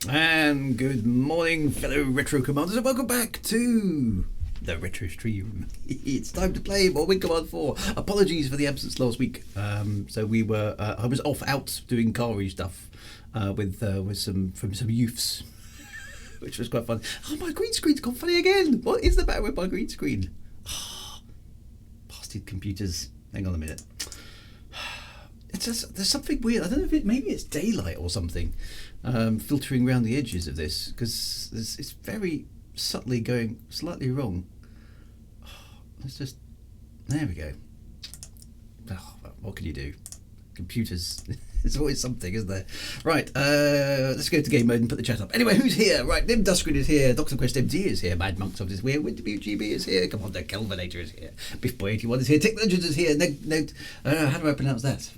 And good morning, fellow retro commanders, and welcome back to the retro stream. It's time to play more Wing Command 4. Apologies for the absence last week. So we were I was off out doing Kari stuff with some youths, which was quite fun. Oh, my green screen's gone funny again. What is the matter with my green screen? Oh, bastard computers. Hang on a minute. It's just, there's something weird. I don't know if maybe it's daylight or something filtering around the edges of this, because it's very subtly going slightly wrong. Oh, let's just, there we go. Oh, well, what can you do? Computers, there's always something, isn't there? Right, let's go to game mode and put the chat up. Anyway, who's here? Right, Nim Duskin is here, Dr. Quest MD is here, Mad Monks is here, WGB is here, Commander Kelvinator is here, Biff Boy 81 is here, Tick Legends is here, how do I pronounce that?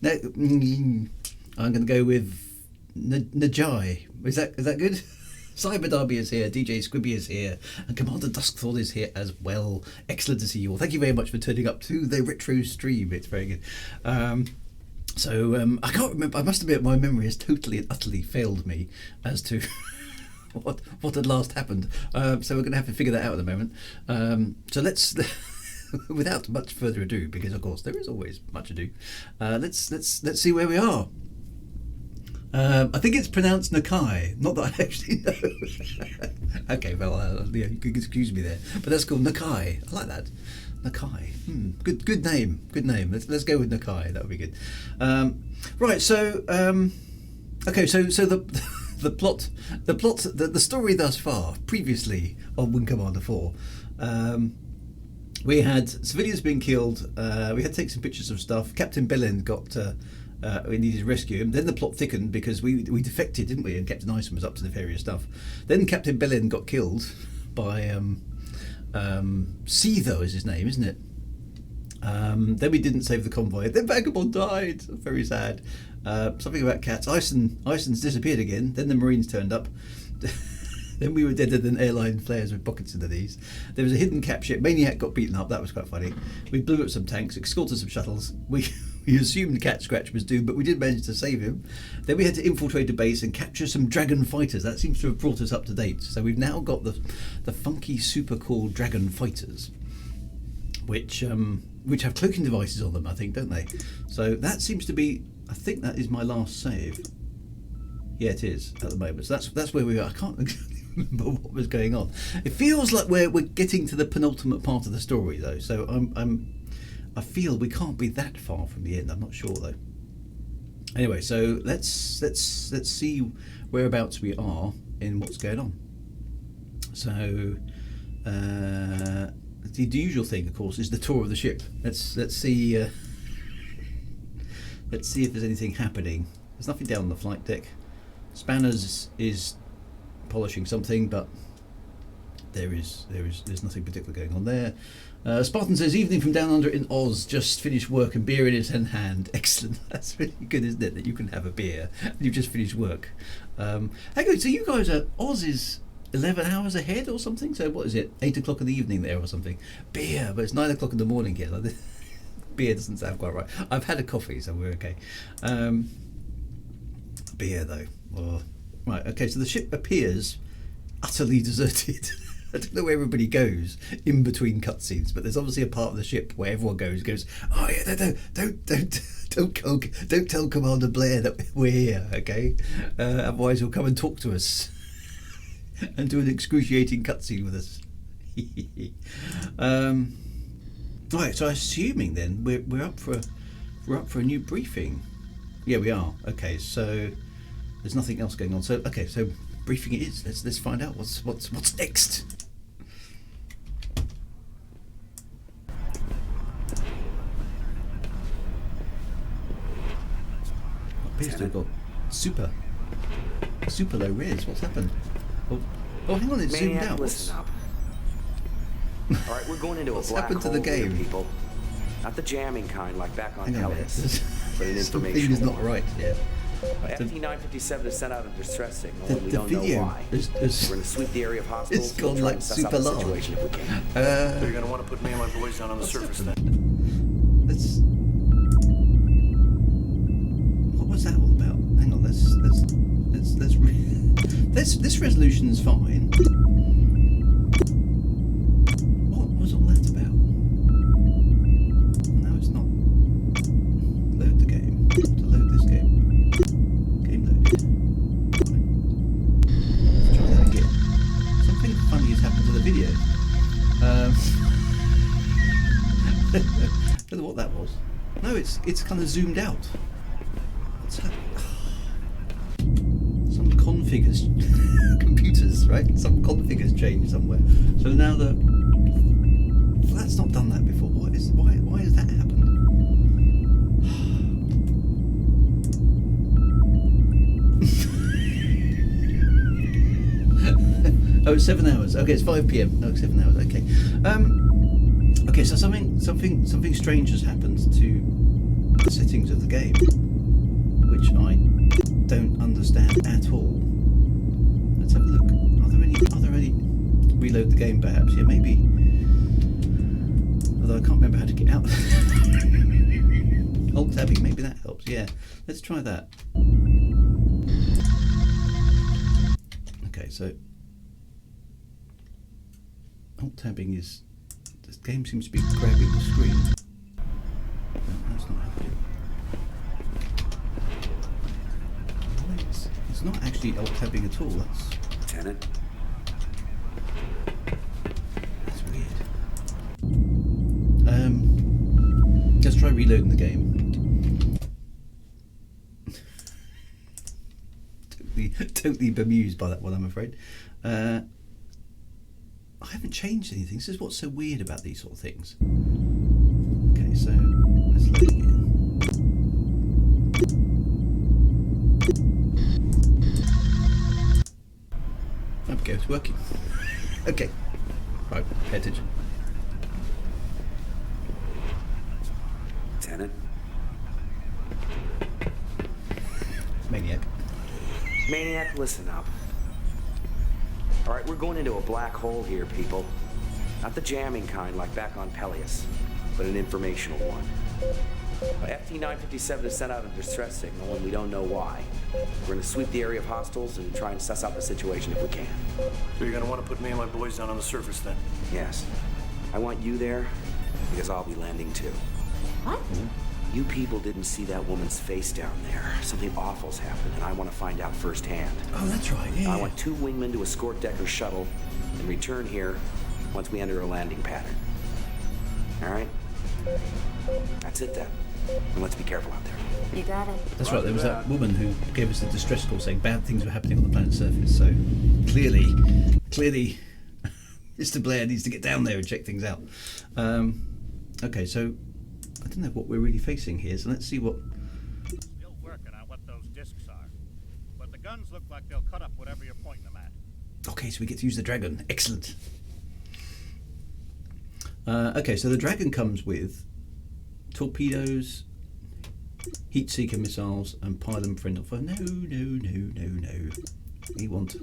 No, I'm going to go with Najai. Is that good? Cyber Derby is here, DJ Squibby is here, and Commander Duskthorn is here as well. Excellent to see you all. Thank you very much for turning up to the retro stream. It's very good. I can't remember. I must admit, my memory has totally and utterly failed me as to what had last happened. So we're going to have to figure that out at the moment. So let's. Without much further ado, because of course there is always much ado, let's see where we are. I think it's pronounced Nakai, not that I actually know. Okay, well, yeah, you can excuse me there, but that's called Nakai. I like that, Nakai. Good name. Let's go with Nakai. That would be good. Right. So, okay. So the plot, the story thus far, previously on Wing Commander 4. We had civilians being killed. We had to take some pictures of stuff. Captain Bellin got. We needed to rescue him. Then the plot thickened because we defected, didn't we? And Captain Isom was up to nefarious stuff. Then Captain Bellin got killed by Seetho is his name, isn't it? Then we didn't save the convoy. Then Vagabond died. Very sad. Something about cats. Ison's disappeared again. Then the Marines turned up. Then we were deader than airline flares with pockets into these. There was a hidden cap ship. Maniac got beaten up. That was quite funny. We blew up some tanks, escorted some shuttles. We assumed Cat Scratch was doomed, but we did manage to save him. Then we had to infiltrate a base and capture some dragon fighters. That seems to have brought us up to date. So we've now got the funky, super cool dragon fighters, which have cloaking devices on them, I think, don't they? So that seems to be. I think that is my last save. Yeah, it is at the moment. So that's where we are. I can't remember what was going on. It feels like we're getting to the penultimate part of the story though. So I feel we can't be that far from the end. I'm not sure though. Anyway, so let's see whereabouts we are in what's going on. So the usual thing, of course, is the tour of the ship. Let's see if there's anything happening. There's nothing down on the flight deck. Spanners is polishing something, but there's nothing particular going on there. Spartan says, evening from down under in Oz, just finished work and beer in his hand. Excellent. That's really good, isn't it, that you can have a beer and you've just finished work. Hang on, so you guys are, Oz is 11 hours ahead or something? So what is it, 8 o'clock in the evening there or something? Beer, but it's 9 o'clock in the morning here. Like, beer doesn't sound quite right. I've had a coffee, so we're okay. Beer though. Oh. Right, okay, so the ship appears utterly deserted. I don't know where everybody goes in between cutscenes, but there's obviously a part of the ship where everyone goes, oh yeah, don't tell Commander Blair that we're here, okay? Otherwise he'll come and talk to us and do an excruciating cutscene with us. Right, so assuming then we're up for a new briefing. Yeah, we are. Okay, so there's nothing else going on. So okay, so briefing it is. Let's find out what's next. Appears to have got super low res. What's happened? Oh, hang on, it's zoomed out. Listen up. All right, we're going into a black happened to hole the game? here, people. Not the jamming kind like back on Hang on a minute. Helix, but an Something information is not one. right. Yeah. FT-957 has sent out a distress signal, The and we don't know video why. is We're going to sweep the area of hostiles. it's gone and try like and suss super out the large. situation if we can. They're going to want to put me and my boys down on the surface then. What was that all about? hang on. This resolution's fine. What was all that about? No, it's not. Load the game. To load this game. Game loaded. Fine. Let's try that again. Something funny has happened to the video. Don't know what that was. No, it's kind of zoomed out. What's happening? Some config has computers, right? Some config has changed somewhere. So now well, that's not done that before. Why has that happened? Oh, it's 7 hours. Okay, it's 5 p.m. Oh, 7 hours. Okay. Okay, so something strange has happened to the settings of the game, which I don't understand at all. Let's have a look. Are there any? Reload the game, perhaps. Yeah, maybe. Although I can't remember how to get out. Alt tabbing, maybe that helps. Yeah, let's try that. Okay, so alt tabbing is. This game seems to be grabbing the screen. No, that's not happening. It's not actually alt tabbing at all. Lieutenant. That's weird. Let's try reloading the game. totally bemused by that one, I'm afraid. I haven't changed anything. This is what's so weird about these sort of things. Okay, so let's load again. There we go, it's working. Okay. Right, pay attention. Lieutenant. Maniac. Maniac, listen up. All right, we're going into a black hole here, people. Not the jamming kind like back on Peleus, but an informational one. FT-957 has sent out a distress signal, and we don't know why. We're going to sweep the area of hostiles and try and suss out the situation if we can. So you're going to want to put me and my boys down on the surface then? Yes. I want you there, because I'll be landing too. What? You people didn't see that woman's face down there. Something awful's happened, and I want to find out firsthand. Oh, that's right, yeah. I want 2 wingmen to escort Decker's shuttle and return here once we enter a landing pattern. All right? That's it then. And let's be careful out there. You got it. That's right, there was that woman who gave us the distress call saying bad things were happening on the planet's surface, so clearly Mr. Blair needs to get down there and check things out. Okay, so I don't know what we're really facing here, so let's see what... Still working on what those discs are. But the guns look like they'll cut up whatever you're pointing them at. Okay, so we get to use the dragon. Excellent. Okay, so the dragon comes with torpedoes, heat seeker missiles, and pylon friendly fire. No. We want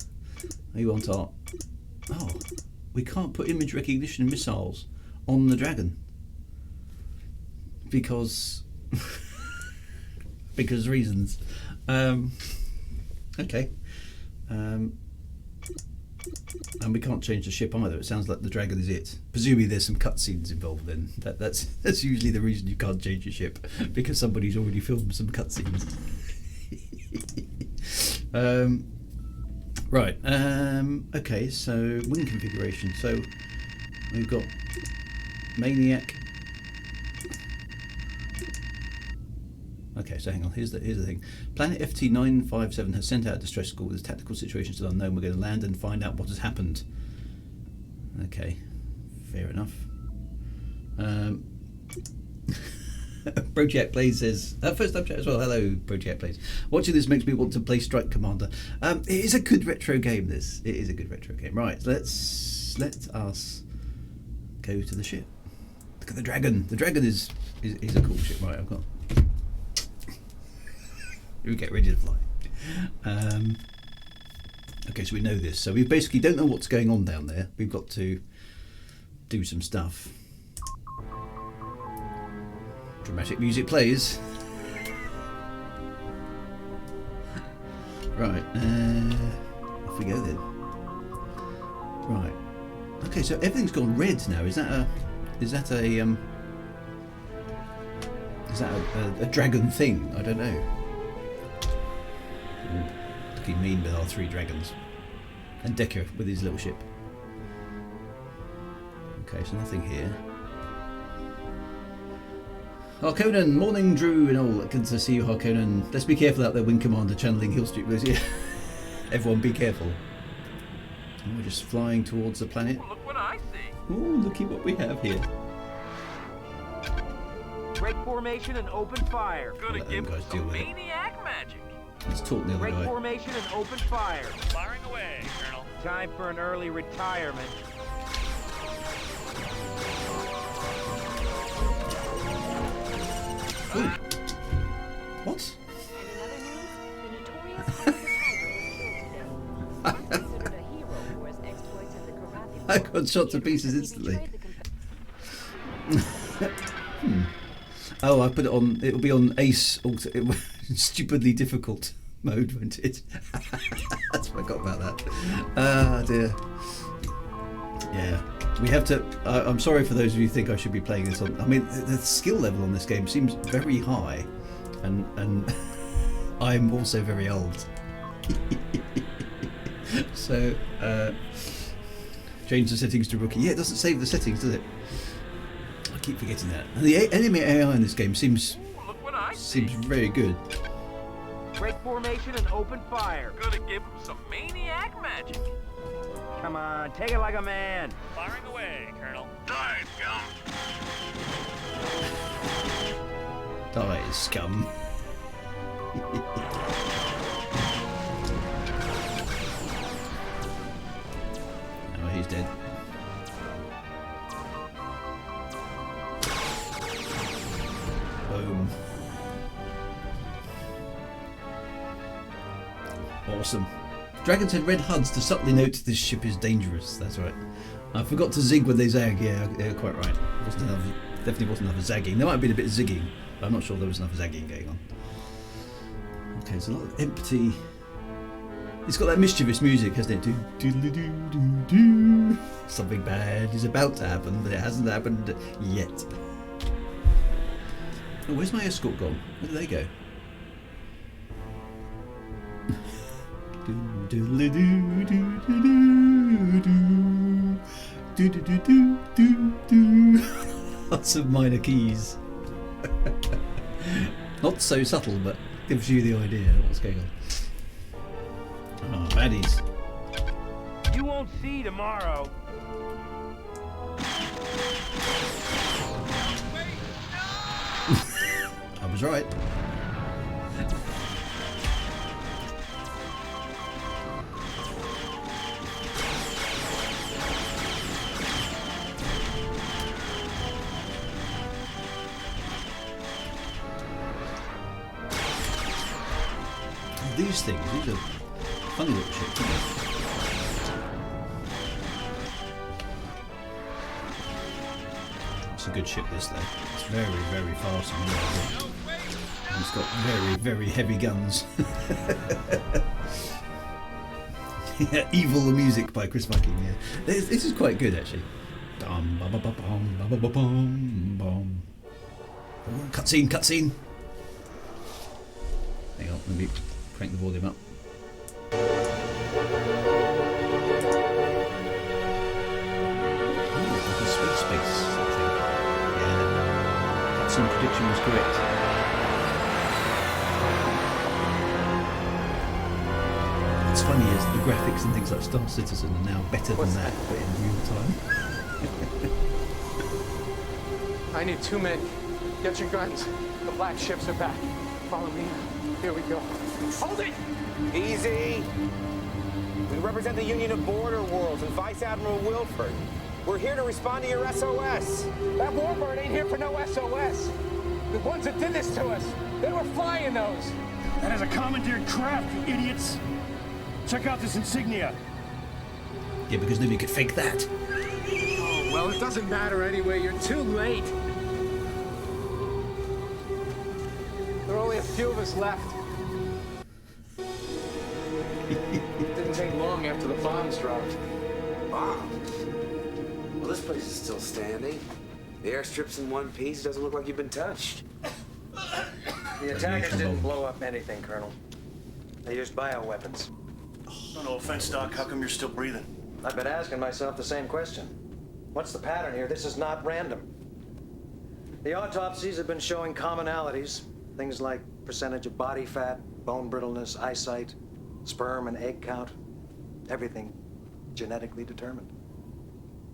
our... Oh, we can't put image recognition missiles on the dragon. Because reasons. Okay. And we can't change the ship either. It sounds like the dragon is it. Presumably there's some cutscenes involved then. That's usually the reason you can't change your ship, because somebody's already filmed some cutscenes. Right. Okay, so wing configuration. So we've got Maniac. Okay, so hang on, here's the thing. Planet FT-957 has sent out a distress call with tactical situation still unknown. We're going to land and find out what has happened. Okay, fair enough. Project Plays says, first up chat as well, hello Project Plays. Watching this makes me want to play Strike Commander. It is a good retro game, this. It is a good retro game. Right, let us go to the ship. Look at the dragon. The dragon is a cool ship. Right, I've got... We get ready to fly. Okay, so we know this. So we basically don't know what's going on down there. We've got to do some stuff. Dramatic music plays. Right, off we go then. Right. Okay, so everything's gone red now. Is that a dragon thing? I don't know. Ooh, looking mean with our 3 dragons. And Decker with his little ship. Okay, so nothing here. Harkonnen, morning Drew and all. Good to see you, Harkonnen. Let's be careful out there, Wing Commander channeling Hill Street Blues. Yeah. Everyone be careful. And we're just flying towards the planet. Look what I see. Ooh, looky what we have here. Break formation and open fire. Gonna Let give them him guys deal some with it. maniac magic. Let's talk the other Break guy. formation and open fire. Firing away, Colonel. Time for an early retirement. Ooh. What? And in other news, the notorious Commander Squirrel was killed today. Considered a hero for his exploits in the Karathi. I got shot to pieces instantly. Oh, I put it on. It'll be on Ace. Stupidly difficult mode, won't it? I forgot about that. Ah, dear. Yeah, we have to. I'm sorry for those of you who think I should be playing this on. I mean, the skill level on this game seems very high, and I'm also very old. So change the settings to rookie. Yeah, it doesn't save the settings, does it? I keep forgetting that. And the enemy AI in this game seems Look what I see. very good. Break formation and open fire. Gonna give him some maniac magic. Come on, take it like a man. Firing away, Colonel. Die, scum. Die, scum. Oh, he's dead. Boom. Awesome. Dragons had red HUDs to subtly note this ship is dangerous. That's right. I forgot to zig when they zag. Yeah, quite right. Definitely wasn't enough zagging. There might have been a bit of zigging, but I'm not sure there was enough zagging going on. Okay, there's a lot of empty. It's got that mischievous music, hasn't it? Do. Something bad is about to happen, but it hasn't happened yet. Oh, where's my escort gone? Where did they go? Lots of minor keys. Not so subtle, but gives you the idea of what's going on. Oh, baddies. You won't see tomorrow. I was right. These things, these are funny little ships, aren't they? It's a good ship, this though. It's very, very fast and reliable. And it's got very, very heavy guns. Yeah, Evil the Music by Chris Bucking, yeah. This is quite good actually. Cutscene, cutscene. Hang on, let me crank the volume up. Space, I think. Yeah. Cutscene prediction was correct. What's funny is the graphics and things like Star Citizen are now better than that, but in real time. I need 2 men. Get your guns. The black ships are back. Follow me. Here we go. Hold it! Easy. We represent the Union of Border Worlds and Vice Admiral Wilford. We're here to respond to your SOS. That warbird ain't here for no SOS. The ones that did this to us, they were flying those. That is a commandeered craft, you idiots. Check out this insignia. Yeah, because nobody could fake that. Oh, well, it doesn't matter anyway. You're too late. There are only a few of us left. It didn't take long after the bombs dropped. Wow. Well, this place is still standing. The airstrip's in one piece. Doesn't look like you've been touched. The attackers didn't blow up anything, Colonel. They used bioweapons. No offense, Doc. How come you're still breathing? I've been asking myself the same question. What's the pattern here? This is not random. The autopsies have been showing commonalities. Things like percentage of body fat, bone brittleness, eyesight, sperm and egg count. Everything genetically determined.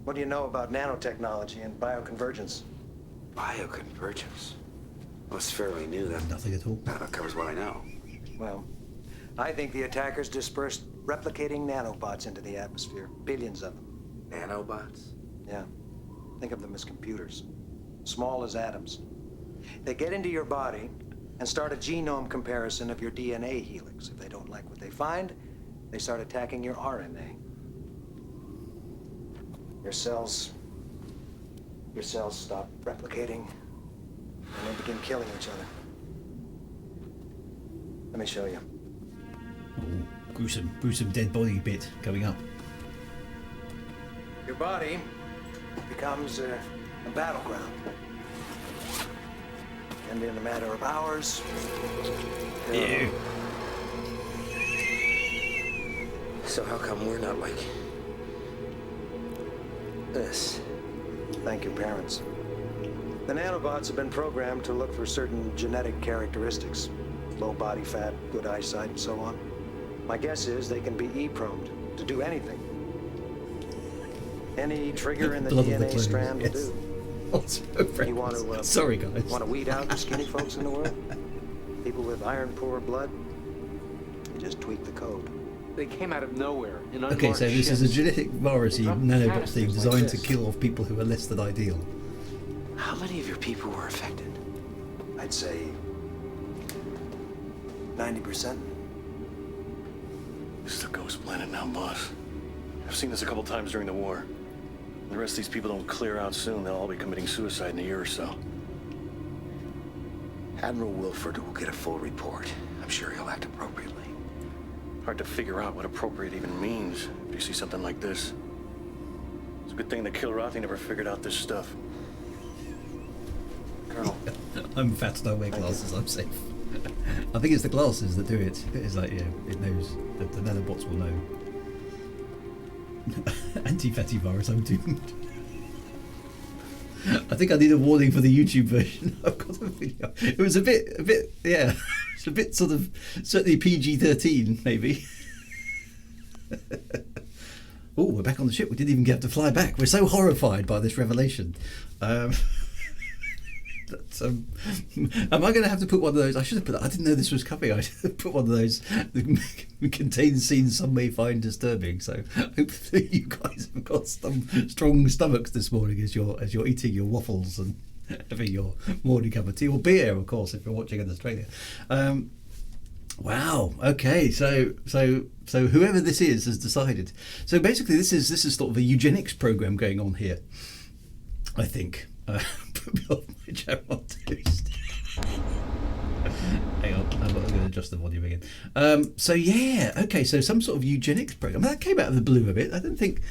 What do you know about nanotechnology and bioconvergence? Bioconvergence? Well, it's fairly new. That Nothing at all. covers what I know. Well, I think the attackers dispersed replicating nanobots into the atmosphere. Billions of them. Nanobots? Yeah. Think of them as computers. Small as atoms. They get into your body and start a genome comparison of your DNA helix. If they don't like what they find, they start attacking your RNA. Your cells stop replicating, and they begin killing each other. Let me show you. Oh, gruesome dead body bit going up. Your body becomes a battleground. And in a matter of hours... Ew. So how come we're not like this? Thank your parents. The nanobots have been programmed to look for certain genetic characteristics. Low body fat, good eyesight, and so on. My guess is they can be E-promed to do anything. Any trigger in the DNA strand will do. You want to, sorry, guys. Want to weed out the skinny folks in the world? People with iron-poor blood? You just tweak the code. They came out of nowhere in unmarked Okay, so this is a genetic virusy Drop nanobot canisters thing like designed to this. kill off people who are less than ideal. How many of your people were affected? I'd say 90%. This is a ghost planet now, boss. I've seen this a couple times during the war. The rest of these people don't clear out soon, they'll all be committing suicide in a year or so. Admiral Wilford will get a full report. I'm sure he'll act appropriately. Hard to figure out what appropriate even means if you see something like this. It's a good thing that Kilrathi never figured out this stuff. Colonel. I'm fat and I wear glasses, I'm safe. I think it's the glasses that do it. It's like, yeah, it knows. The nanobots will know. Anti-fatty virus, I'm doomed. I think I need a warning for the YouTube version. I've got a video. It was a bit, yeah. It's a bit sort of, certainly PG-13, maybe. Oh, we're back on the ship. We didn't even get to fly back. We're so horrified by this revelation. Am I going to have to put one of those? I should have put that. I didn't know this was coming. I should have put one of those that contains scenes some may find disturbing. So hopefully you guys have got some strong stomachs this morning as you're eating your waffles and having your morning cup of tea or beer, of course, if you're watching in Australia. Wow. Okay. So whoever this is has decided. So basically, this is sort of a eugenics program going on here, I think. Put me off my jam on toast. Hang on, I'm going to adjust the volume again. So yeah, okay, so some sort of eugenics program. That came out of the blue a bit. I don't think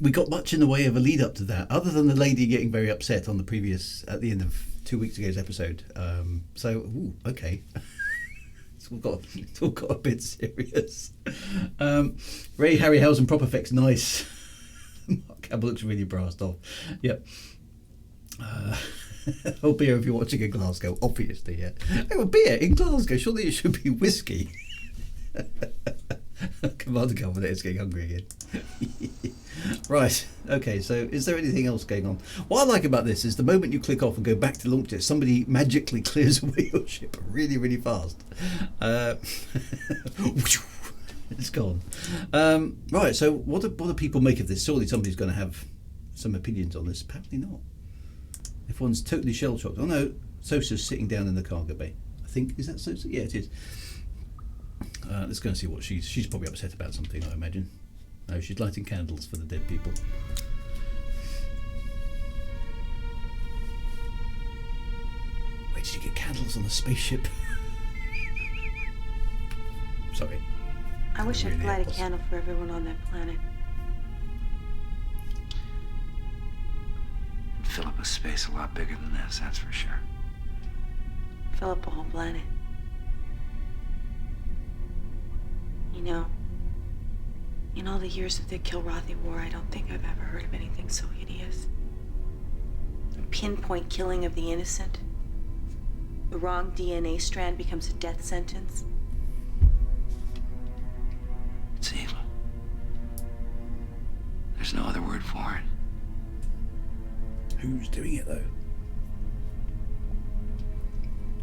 we got much in the way of a lead up to that, other than the lady getting very upset on at the end of 2 weeks ago's episode. Okay. It's all got a bit serious. Ray Harryhausen prop effects, nice. Mark Campbell looks really brassed off. Yep. Oh, beer if you're watching in Glasgow, obviously, yeah. Oh, beer in Glasgow, surely it should be whiskey. Commander Campbell is getting hungry again. Right, okay, so is there anything else going on? What I like about this is the moment you click off and go back to launch it, somebody magically clears away your ship really, really fast. It's gone. Right, so what do people make of this? Surely somebody's going to have some opinions on this. Apparently not. Everyone's totally shell-shocked. Oh no, Sosa's sitting down in the cargo bay. I think, is that Sosa? Yeah, it is. Let's go and see what she's probably upset about something, I imagine. No, she's lighting candles for the dead people. Where did you get candles on a spaceship? sorry. I wish I could Really light a apples. candle for everyone on that planet. Fill up a space a lot bigger than this, that's for sure. Fill up a whole planet. You know, in all the years of the Kilrathi War, I don't think I've ever heard of anything so hideous. A pinpoint killing of the innocent. The wrong DNA strand becomes a death sentence. It's evil. There's no other word for it. Who's doing it though?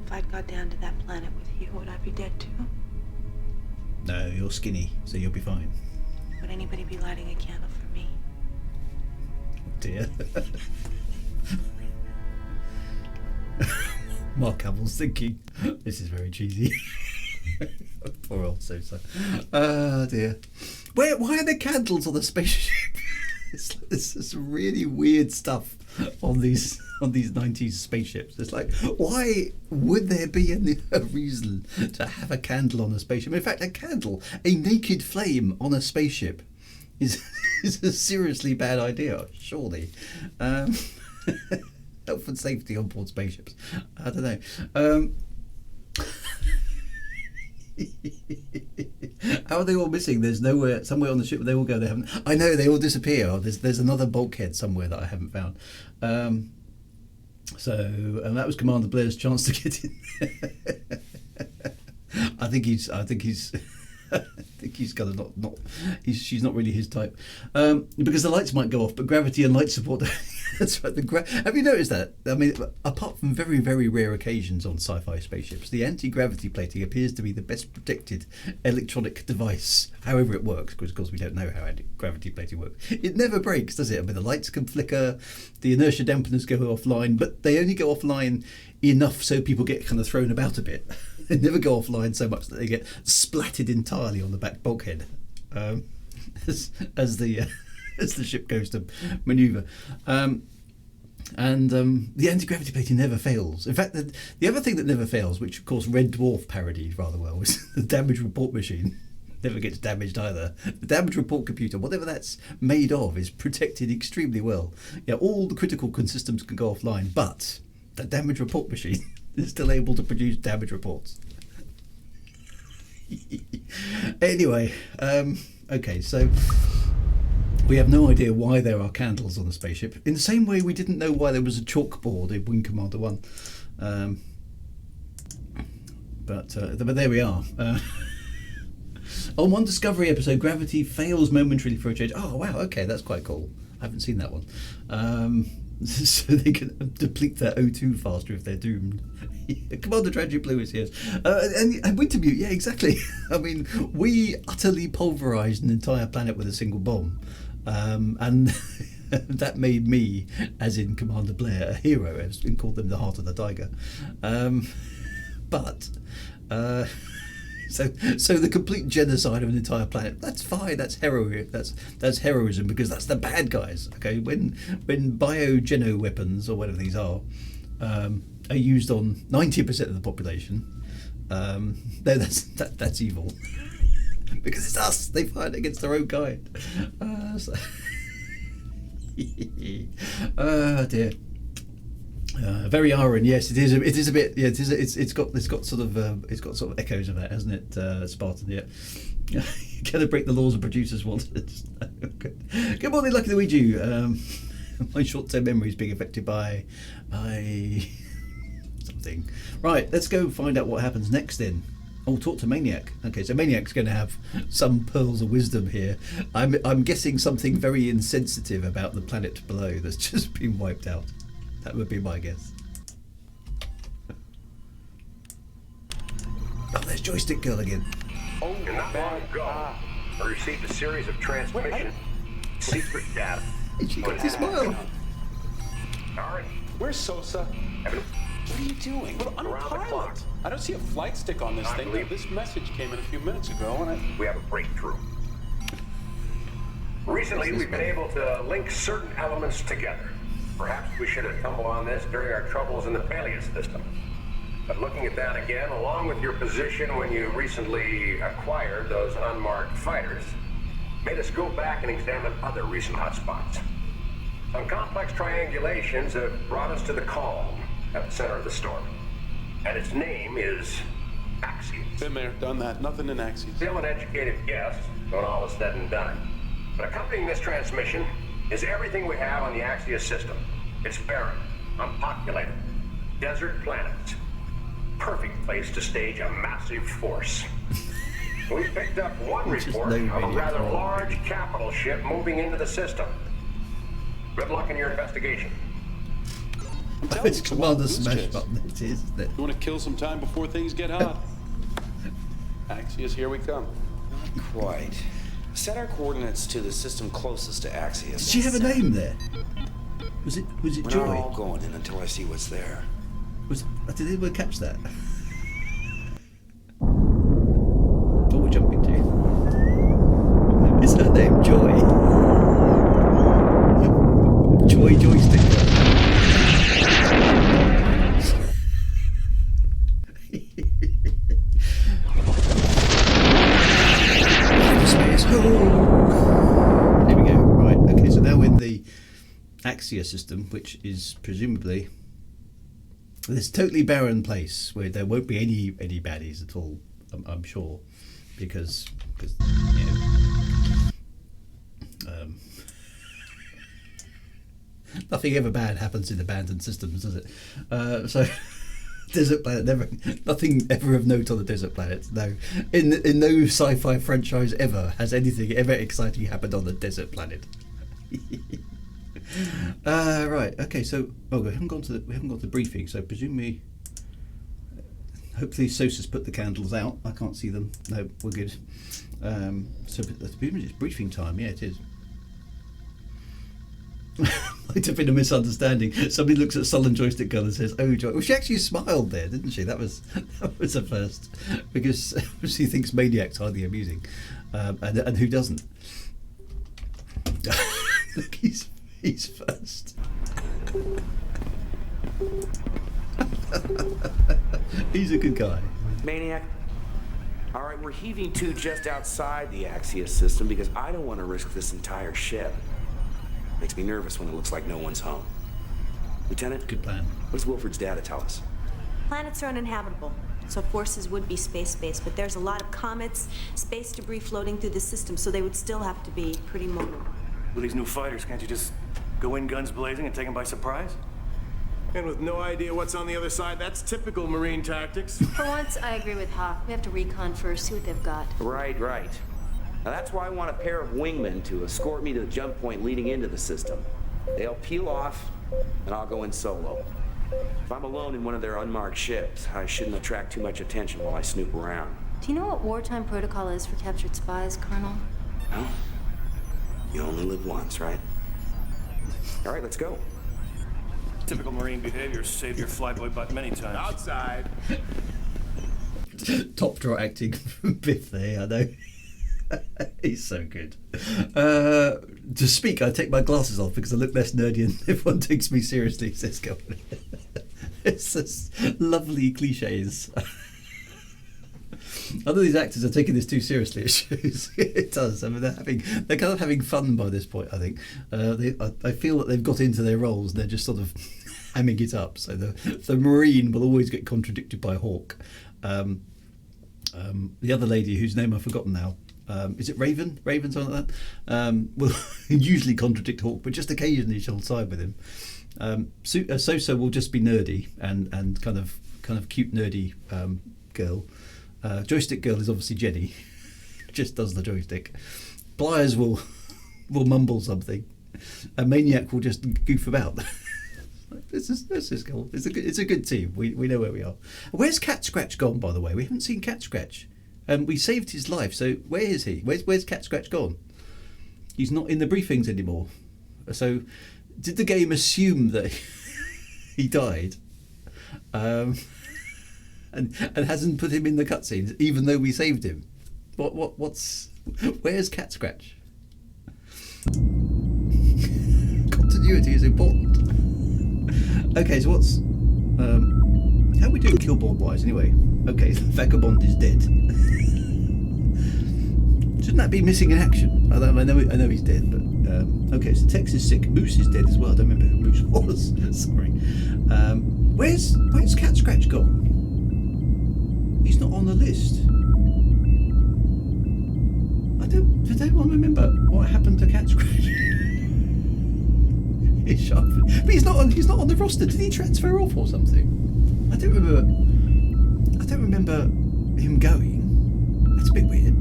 If I'd got down to that planet with you, would I be dead too? No, you're skinny, so you'll be fine. Would anybody be lighting a candle for me? Oh dear. Mark Hamill's thinking, this is very cheesy. Poor old Sosa. Oh dear. Why are there candles on the spaceship? It's really weird stuff on these 90s spaceships. It's like, why would there be a reason to have a candle on a spaceship? In fact, a candle, a naked flame on a spaceship is a seriously bad idea, surely. Health and safety on board spaceships. I don't know. How are they all missing? There's nowhere, somewhere on the ship where they all go. They haven't. I know they all disappear. Oh, there's another bulkhead somewhere that I haven't found. And that was Commander Blair's chance to get in. I think he's gonna not. She's not really his type, because the lights might go off, but gravity and light support. That's right. Have you noticed that? I mean, apart from very, very rare occasions on sci-fi spaceships, the anti-gravity plating appears to be the best protected electronic device. However it works, because of course we don't know how anti-gravity plating works. It never breaks, does it? I mean, the lights can flicker, the inertia dampeners go offline, but they only go offline enough so people get kind of thrown about a bit. They never go offline so much that they get splattered entirely on the back bulkhead as the ship goes to manoeuvre. The anti-gravity plating never fails. In fact, the other thing that never fails, which of course Red Dwarf parodied rather well, was the damage report machine. Never gets damaged either. The damage report computer, whatever that's made of, is protected extremely well. Yeah, all the critical systems can go offline, but the damage report machine is still able to produce damage reports. Anyway, okay, so we have no idea why there are candles on the spaceship. In the same way we didn't know why there was a chalkboard in Wing Commander 1. But there we are. On one Discovery episode, gravity fails momentarily for a change. Oh, wow, okay, that's quite cool. I haven't seen that one. So they can deplete their O2 faster if they're doomed. Commander Tragic Blue is here. And Wintermute, yeah, exactly. I mean, we utterly pulverised an entire planet with a single bomb. And that made me, as in Commander Blair, a hero, and called them the Heart of the Tiger. So the complete genocide of an entire planet, that's fine, that's heroic, that's heroism, because that's the bad guys. Okay, when biogeno weapons, or whatever these are used on 90% of the population, no, that's evil. Because it's us, they fight against their own kind. Oh dear. Very Iron, yes, it is a bit. Yeah, it's got sort of echoes of that, hasn't it, Spartan? Yeah, gonna break the laws of producers once. Good morning, Lucky Luigi. My short-term memory is being affected by something. Right, let's go find out what happens next. Then, talk to Maniac. Okay, so Maniac's going to have some pearls of wisdom here. I'm guessing something very insensitive about the planet below that's just been wiped out. That would be my guess. Oh, there's Joystick Girl again. Oh, not long ago, I received a series of transmissions. Secret data. And she got this smile. Alright. Where's Sosa? What are you doing? Well, I'm a pilot. I don't see a flight stick on this thing. This message came in a few minutes ago, and we have a breakthrough. Recently, we've been able to link certain elements together. Perhaps we should have stumbled on this during our troubles in the Peleus system. But looking at that again, along with your position when you recently acquired those unmarked fighters, made us go back and examine other recent hotspots. Some complex triangulations have brought us to the calm at the center of the storm. And its name is Axia. Been there, done that. Nothing in Axia. Still an educated guess when all is said and done. But accompanying this transmission is everything we have on the Axia system. It's barren, unpopulated, desert planets. Perfect place to stage a massive force. We picked up one report of a rather large capital ship moving into the system. Good luck in your investigation. It's Commander Smash Button, it is, isn't it? You want to kill some time before things get hot? Axia's, here we come. Not quite. Set our coordinates to the system closest to Axia. Did she have a name there? Was it We're Joy? not all going in until I see what's there. Did anyone catch that? What we're jumping to? Is her name Joy? Joy Joystick. There we go. Right. Okay. So now we're in the Axia system, which is presumably this totally barren place where there won't be any baddies at all. I'm sure, because you know, nothing ever bad happens in abandoned systems, does it? So. Desert planet, nothing ever of note on the desert planet. No, in no sci-fi franchise ever has anything ever exciting happened on the desert planet. Right. Okay. So, we haven't gone to the briefing. So, presumably, hopefully, Sosa's put the candles out. I can't see them. No, we're good. So, presumably, it's briefing time. Yeah, it is. Might have been a misunderstanding. Somebody looks at Sullen Joystick Girl and says, "Oh, Joy." Well, she actually smiled there, didn't she? That was a first, because she thinks Maniac's highly amusing, and who doesn't? Look, he's first. He's a good guy. Maniac. All right, we're heaving to just outside the Axia system because I don't want to risk this entire ship. Makes me nervous when it looks like no one's home. Lieutenant? Good plan. What does Wilford's data tell us? Planets are uninhabitable, so forces would be space-based, but there's a lot of comets, space debris floating through the system, so they would still have to be pretty mobile. With these new fighters, can't you just go in guns blazing and take them by surprise? And with no idea what's on the other side, that's typical Marine tactics. For once, I agree with Hawk. We have to recon first, see what they've got. Right. Now that's why I want a pair of wingmen to escort me to the jump point leading into the system. They'll peel off, and I'll go in solo. If I'm alone in one of their unmarked ships, I shouldn't attract too much attention while I snoop around. Do you know what wartime protocol is for captured spies, Colonel? No? You only live once, right? All right, let's go. Typical Marine behavior. Saved your flyboy butt many times. Outside. Top draw acting from Biff there, I know. He's so good. To speak, I take my glasses off because I look less nerdy and everyone takes me seriously, says Kelvin. It's just lovely cliches. None of these actors are taking this too seriously, it shows. It does. I mean, they're kind of having fun by this point, I think. I feel that they've got into their roles and they're just sort of hamming it up. So the Marine will always get contradicted by Hawk. The other lady, whose name I've forgotten now, is it Raven? Raven, something like that? Will usually contradict Hawk, but just occasionally she'll side with him. Sosa will just be nerdy and kind of cute nerdy girl. Joystick Girl is obviously Jenny, just does the joystick. Pliers will mumble something, and Maniac will just goof about. This is cool. It's a good team. We know where we are. Where's Cat Scratch gone, by the way? We haven't seen Cat Scratch. We saved his life, so where is he? Where's Cat Scratch gone? He's not in the briefings anymore. So, did the game assume that he died, and hasn't put him in the cutscenes, even though we saved him? Where's Cat Scratch? Continuity is important. Okay, so what's How are we doing killboard wise anyway? Okay, Vagabond is dead. Shouldn't that be missing in action? I know he's dead, but okay. So Tex is sick. Moose is dead as well. I don't remember who Moose was. Sorry. Where's Cat Scratch gone? He's not on the list. I don't remember what happened to Cat Scratch. He's sharp, but he's not on the roster. Did he transfer off or something? I don't remember him going. That's a bit weird.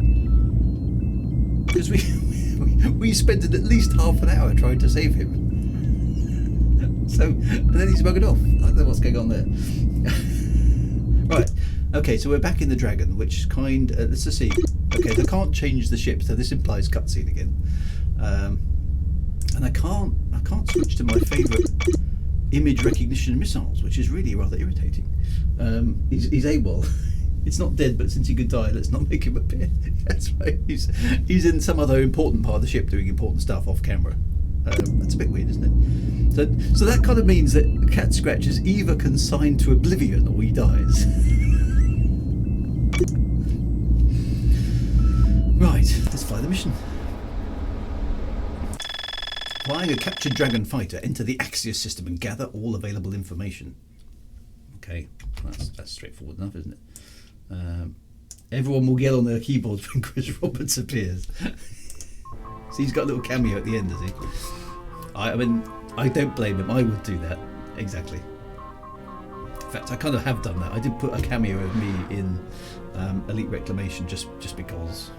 Because we spent at least half an hour trying to save him. So, and then he's buggered off. I don't know what's going on there. Right. Okay, so we're back in the Dragon, which let's just see. Okay, they can't change the ship, so this implies cutscene again. And I can't switch to my favourite image recognition missiles, which is really rather irritating. He's AWOL. It's not dead, but since he could die, let's not make him appear. That's right. He's in some other important part of the ship doing important stuff off camera. That's a bit weird, isn't it? So that kind of means that Cat Scratch is either consigned to oblivion or he dies. Right, let's fly the mission. Flying a captured Dragon fighter, enter the Axia system and gather all available information. Okay, that's straightforward enough, isn't it? Everyone will yell on their keyboards when Chris Roberts appears. So he's got a little cameo at the end, does he? I mean, I don't blame him. I would do that. Exactly. In fact, I kind of have done that. I did put a cameo of me in Elite Reclamation just because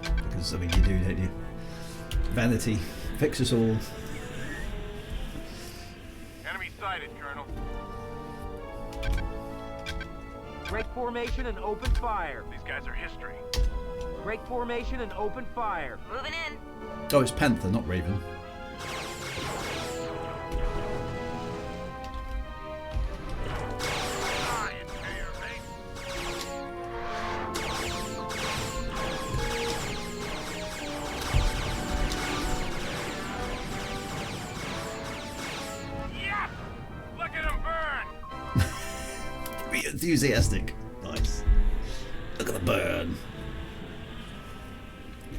I mean, you do, don't you? Vanity affects us all. Enemy sighted, Colonel. Break formation and open fire. These guys are history. Break formation and open fire. Moving in. Oh, it's Panther, not Raven. Yes! Look at him burn! Be enthusiastic. Nice. Look at the burn.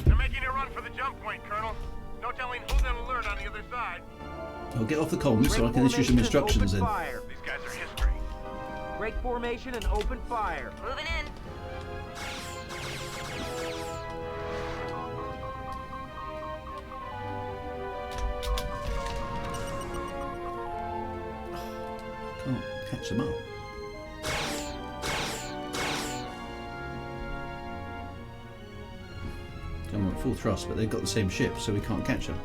They're making a run for the jump point, Colonel. No telling who they'll alert on the other side. I'll get off the comms so I can issue some instructions in. These guys are history. Break formation and open fire. Moving in. Can't catch them up. I'm at full thrust, but they've got the same ship, so we can't catch them.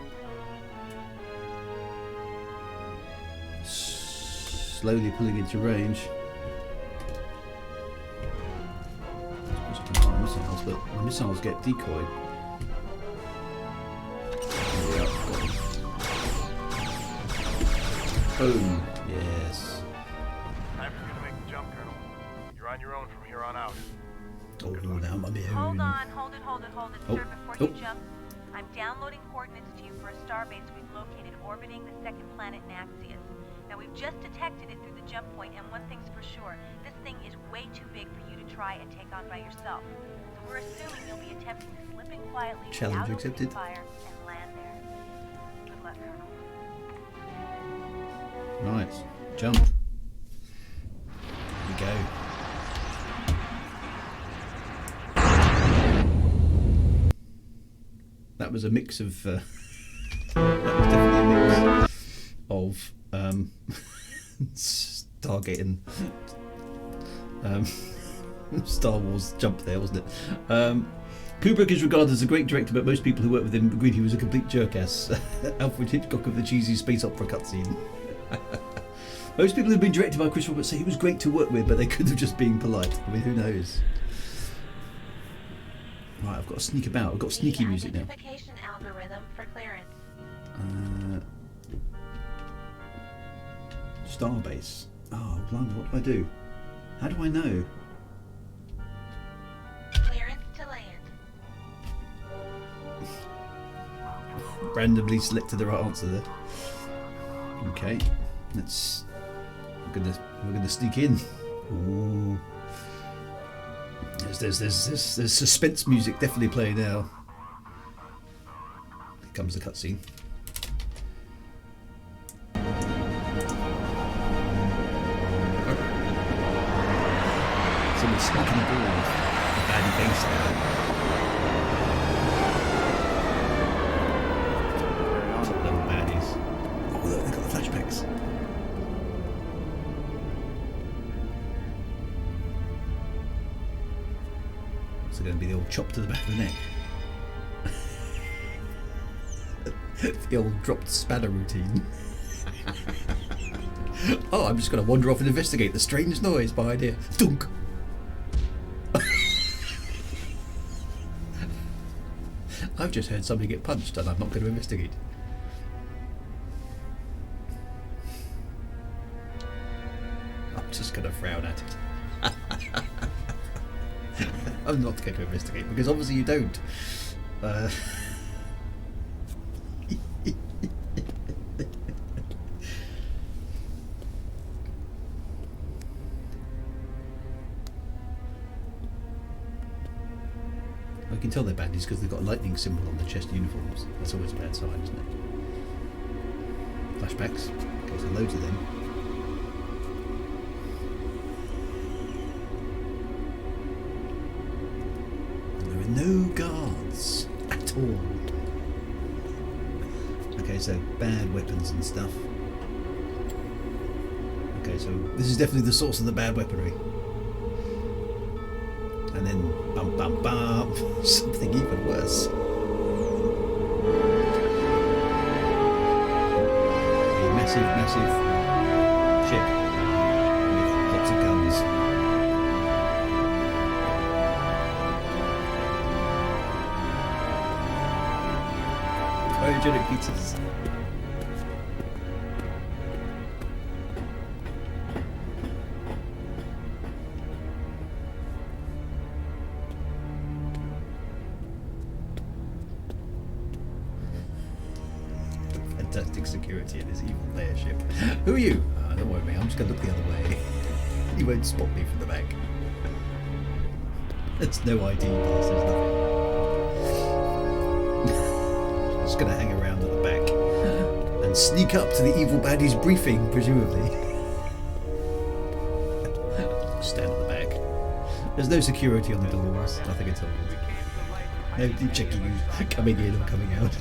Slowly pulling into range. I suppose I can fire missiles, but the missiles get decoyed. Boom. Yes. Time for you to make the jump, Colonel. You're on your own from here on out. Oh, now I'm on my own. Hold on, hold it, Oh, sir, before you jump. I'm downloading coordinates to you for a starbase we've located orbiting the second planet in Axia. Now, we've just detected it through the jump point, and one thing's for sure, this thing is way too big for you to try and take on by yourself. So we're assuming you'll be attempting to slip in quietly Challenge without accepted. opening fire and land there. Good luck, Colonel. Right, jump. Here we go. That was a mix of. That was definitely a mix of Stargate and Star Wars jump there, wasn't it? Kubrick is regarded as a great director, but most people who worked with him agreed he was a complete jerk-ass. Alfred Hitchcock of the cheesy space opera cutscene. Most people who've been directed by Chris Roberts say he was great to work with, but they could have just been polite. I mean, who knows? Right, I've got to sneak about. I've got sneaky music now. Identification algorithm for clearance. Starbase. Oh, blimey, what do I do? How do I know? Clearance to land. Randomly selected the right answer there. Okay, we're gonna sneak in. Ooh. There's suspense music definitely playing now. Here comes the cutscene. Someone's sneaking aboard the baddie base now. Top level baddies. Oh look, they've got the flashbacks. So going to be the old chop to the back of the neck. The old dropped spanner routine. Oh, I'm just going to wander off and investigate the strange noise behind here. Dunk! I've just heard somebody get punched and I'm not going to investigate. I'm just going to frown at it. I'm not going to investigate because obviously you don't. I can tell they're baddies because they've got a lightning symbol on the chest uniforms. That's always a bad sign, isn't it? Flashbacks. Okay, so loads of them. No guards at all. Okay, so bad weapons and stuff. Okay, so this is definitely the source of the bad weaponry. And then bum bum bum, something even worse. A massive ship with lots of guns. Cryogenic pizzas. Fantastic security in this evil lair ship. Who are you? Don't worry me, I'm just going to look the other way. You won't spot me from the back. There's no ID pass, there's nothing. Just going to hang around at the back and sneak up to the evil baddie's briefing, presumably. Stand at the back. There's no security on the doors, nothing at all. Nobody checking you coming in or coming out.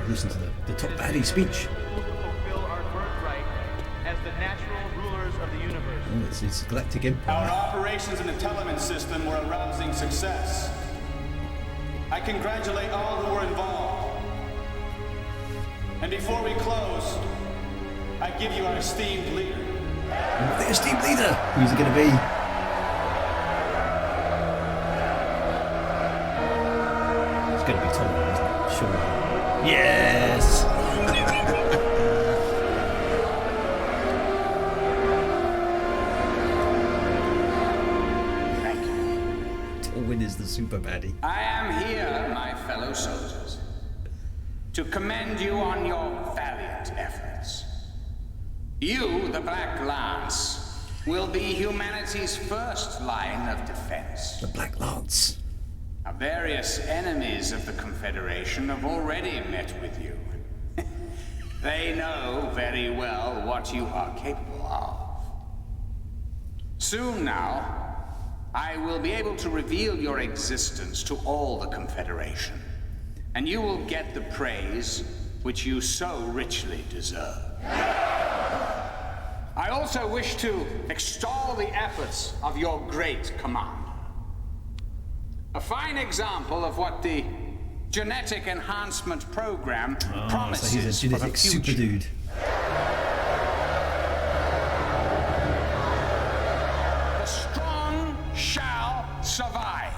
Listen to the top baddie speech. Oh, it's Galactic Empire. Our operations and intelligence system were a rousing success. I congratulate all who were involved. And before we close, I give you our esteemed leader. The esteemed leader! Who's it going to be? It's going to be Tom, isn't it? Sure. Yes! Thank you. Torwin is the super baddie. I am here, my fellow soldiers, to commend you on your valiant efforts. You, the Black Lance, will be humanity's first line of defense. The Black Lance. Now, various enemies of the Confederation have already met with you. They know very well what you are capable of. Soon now, I will be able to reveal your existence to all the Confederation, and you will get the praise which you so richly deserve. I also wish to extol the efforts of your great commander. A fine example of what the genetic enhancement program promises so he's a genetic for the future. super dude. The strong shall survive.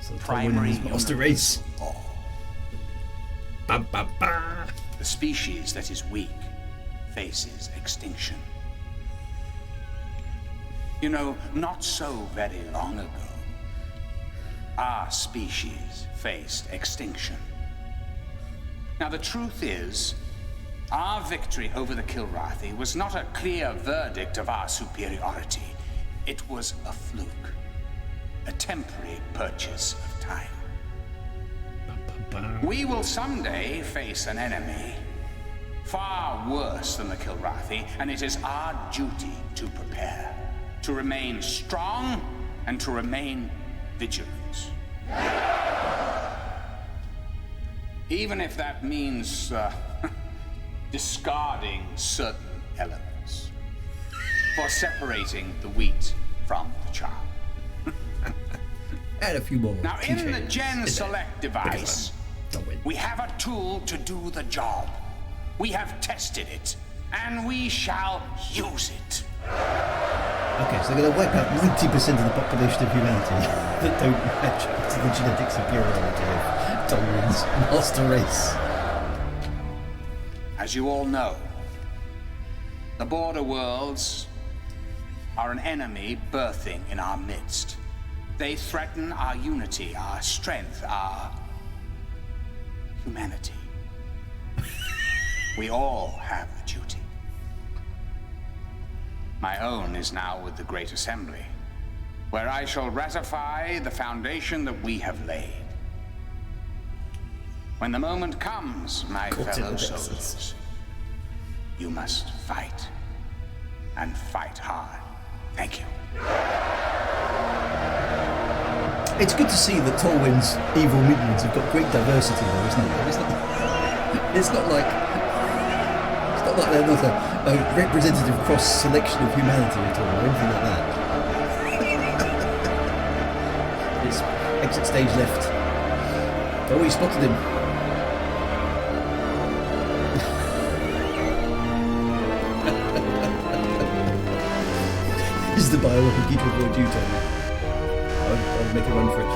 So Primary master race. Ba, ba, ba. The species that is weak faces extinction. You know, not so very long ago, our species faced extinction. Now, the truth is, our victory over the Kilrathi was not a clear verdict of our superiority. It was a fluke, a temporary purchase of time. We will someday face an enemy far worse than the Kilrathi, and it is our duty to prepare, to remain strong, and to remain vigilant. Even if that means discarding certain elements, for separating the wheat from the chaff. Add a few more. Now, in the Gen Select device, we have a tool to do the job. We have tested it, and we shall use it. Okay, so they're going to wipe out 90% of the population of humanity that don't match up to the genetic superiority of Tolkien's master race. As you all know, the border worlds are an enemy birthing in our midst. They threaten our unity, our strength, our humanity. We all have a duty. My own is now with the Great Assembly, where I shall ratify the foundation that we have laid. When the moment comes, my fellow soldiers, you must fight, and fight hard. Thank you. It's good to see that Tolkien's evil minions have got great diversity, though, isn't it? It's not like they're not a representative cross-selection of humanity at all, or anything like that. It's exit stage left. Oh, he spotted him. This is the bioweapon geek avoid you, Tommy. I'll make a run for it.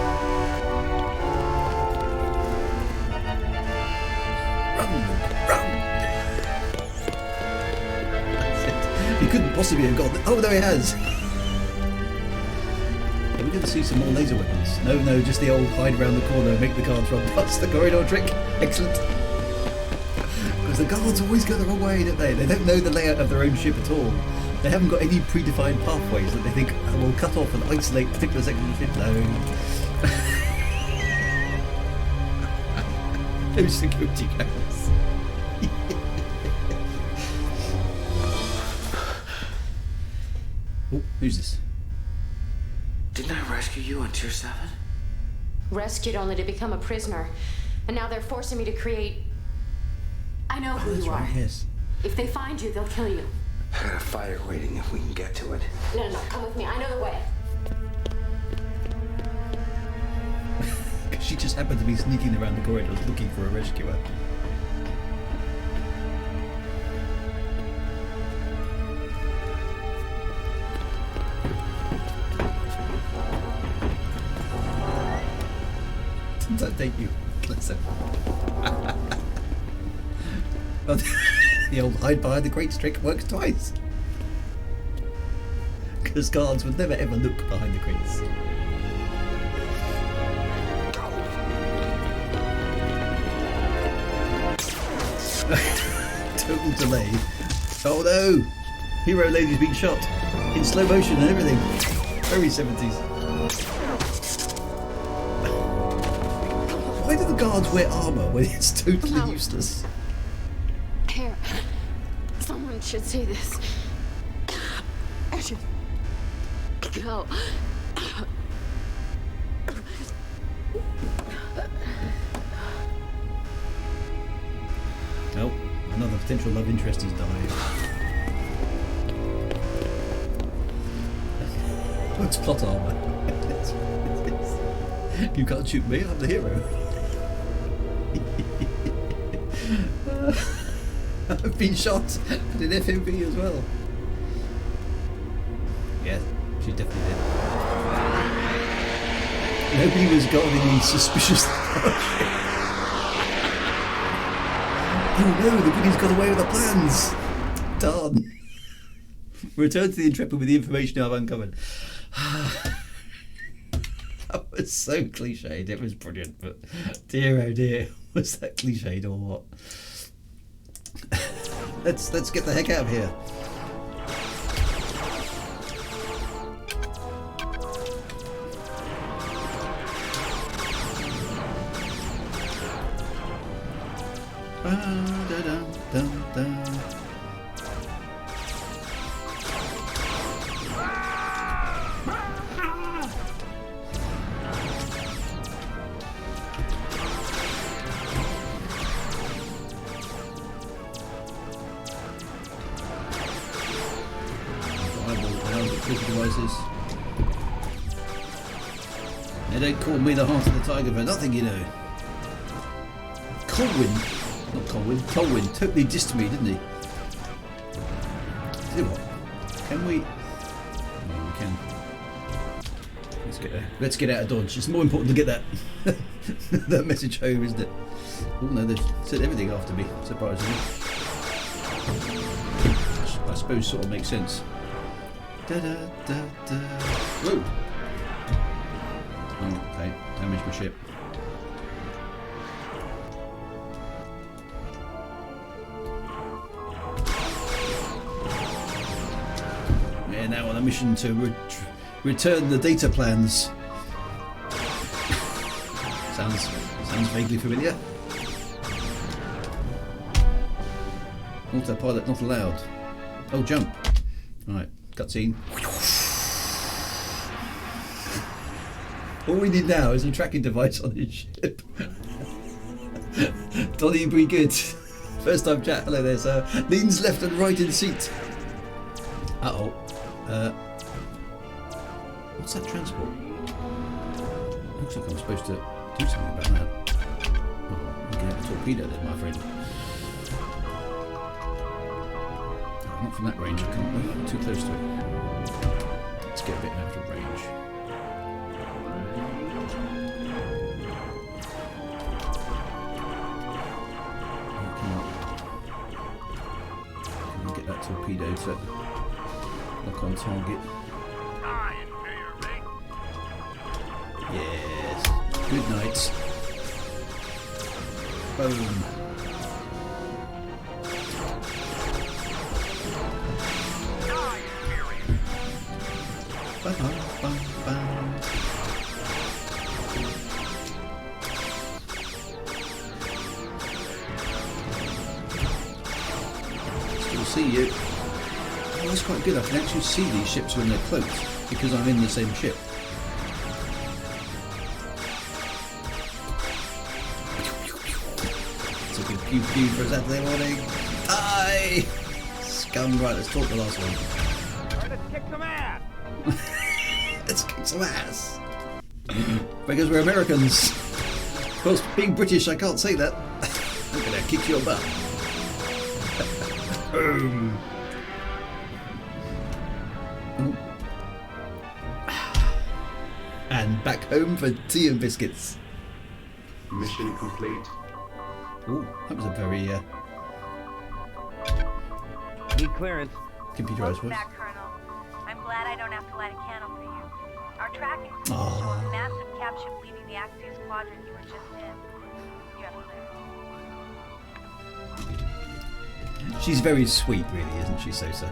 Run! He couldn't possibly have got... Oh, no, he has! Are we going to see some more laser weapons? No, just the old hide around the corner and make the guards run past the corridor trick. Excellent. Because the guards always go the wrong way, don't they? They don't know the layout of their own ship at all. They haven't got any predefined pathways that they think will cut off and isolate particular sections of the ship. No. No security cameras. Oh, who's this? Didn't I rescue you on Tier 7? Rescued only to become a prisoner. And now they're forcing me to create... I know who you are. Right, yes. If they find you, they'll kill you. I got a fire waiting if we can get to it. No, come with me. I know the way. Because she just happened to be sneaking around the corridors looking for a rescuer. Didn't that take you? Listen. The old hide behind the crates trick works twice. Because guards would never ever look behind the crates. Total delay. Oh no! Hero lady's been shot. In slow motion and everything. Very 70s. Why do the guards wear armour when it's totally useless? Here. Someone should see this. I should go. Oh, another potential love interest has died. What's plot armour? You can't shoot me, I'm the hero. I've been shot at an FMV as well. Yeah, she definitely did. Nobody was guarding me suspiciously. Oh no, the goodies got away with the plans. Darn. Return to the Intrepid with the information I've uncovered. That was so cliched. It was brilliant, but dear oh dear, was that cliched or what? Let's get the heck out of here. Devices. They don't call me the heart of the tiger for nothing, you know. Colwyn totally dissed me, didn't he? Tell you what, can we? No, we can. Let's get out of Dodge. It's more important to get that that message home, isn't it? Oh no, they've said everything after me, surprisingly. I suppose sort of makes sense. Da, da, da, da. Whoa! Oh, okay, damaged my ship. Yeah, now on a mission to return the data plans. Sounds vaguely familiar. Autopilot not allowed. Oh, jump. Right. Cutscene. All we need now is a tracking device on his ship. Donnie, be good. First time chat. Hello there, sir. Leans left and right in seat. Uh-oh. What's that transport? Looks like I'm supposed to do something about that. Oh, we can have a torpedo then, my friend. Not from that range, I can't. I'm too close to it. Let's get a bit out of range. Can we get that torpedo to lock on target? Yes. Good night. Boom. Still see you. Oh, that's quite good. I can actually see these ships when they're close because I'm in the same ship. It's a good pew pew for a Saturday morning. Aye! Scum. Right, let's talk the last one. Let's kick some ass! Let's kick some ass. Because we're Americans. Of course, being British, I can't say that. I'm gonna kick your butt. Boom. And back home for tea and biscuits. Mission complete. Oh, that was a very Need clearance. computerized voice. Back, Colonel. I'm glad I don't have to light a candle for you. Our tracking system Oh. shows a massive capship leaving the Axia squadron you were just in. You have clearance. She's very sweet, really, isn't she, Sosa?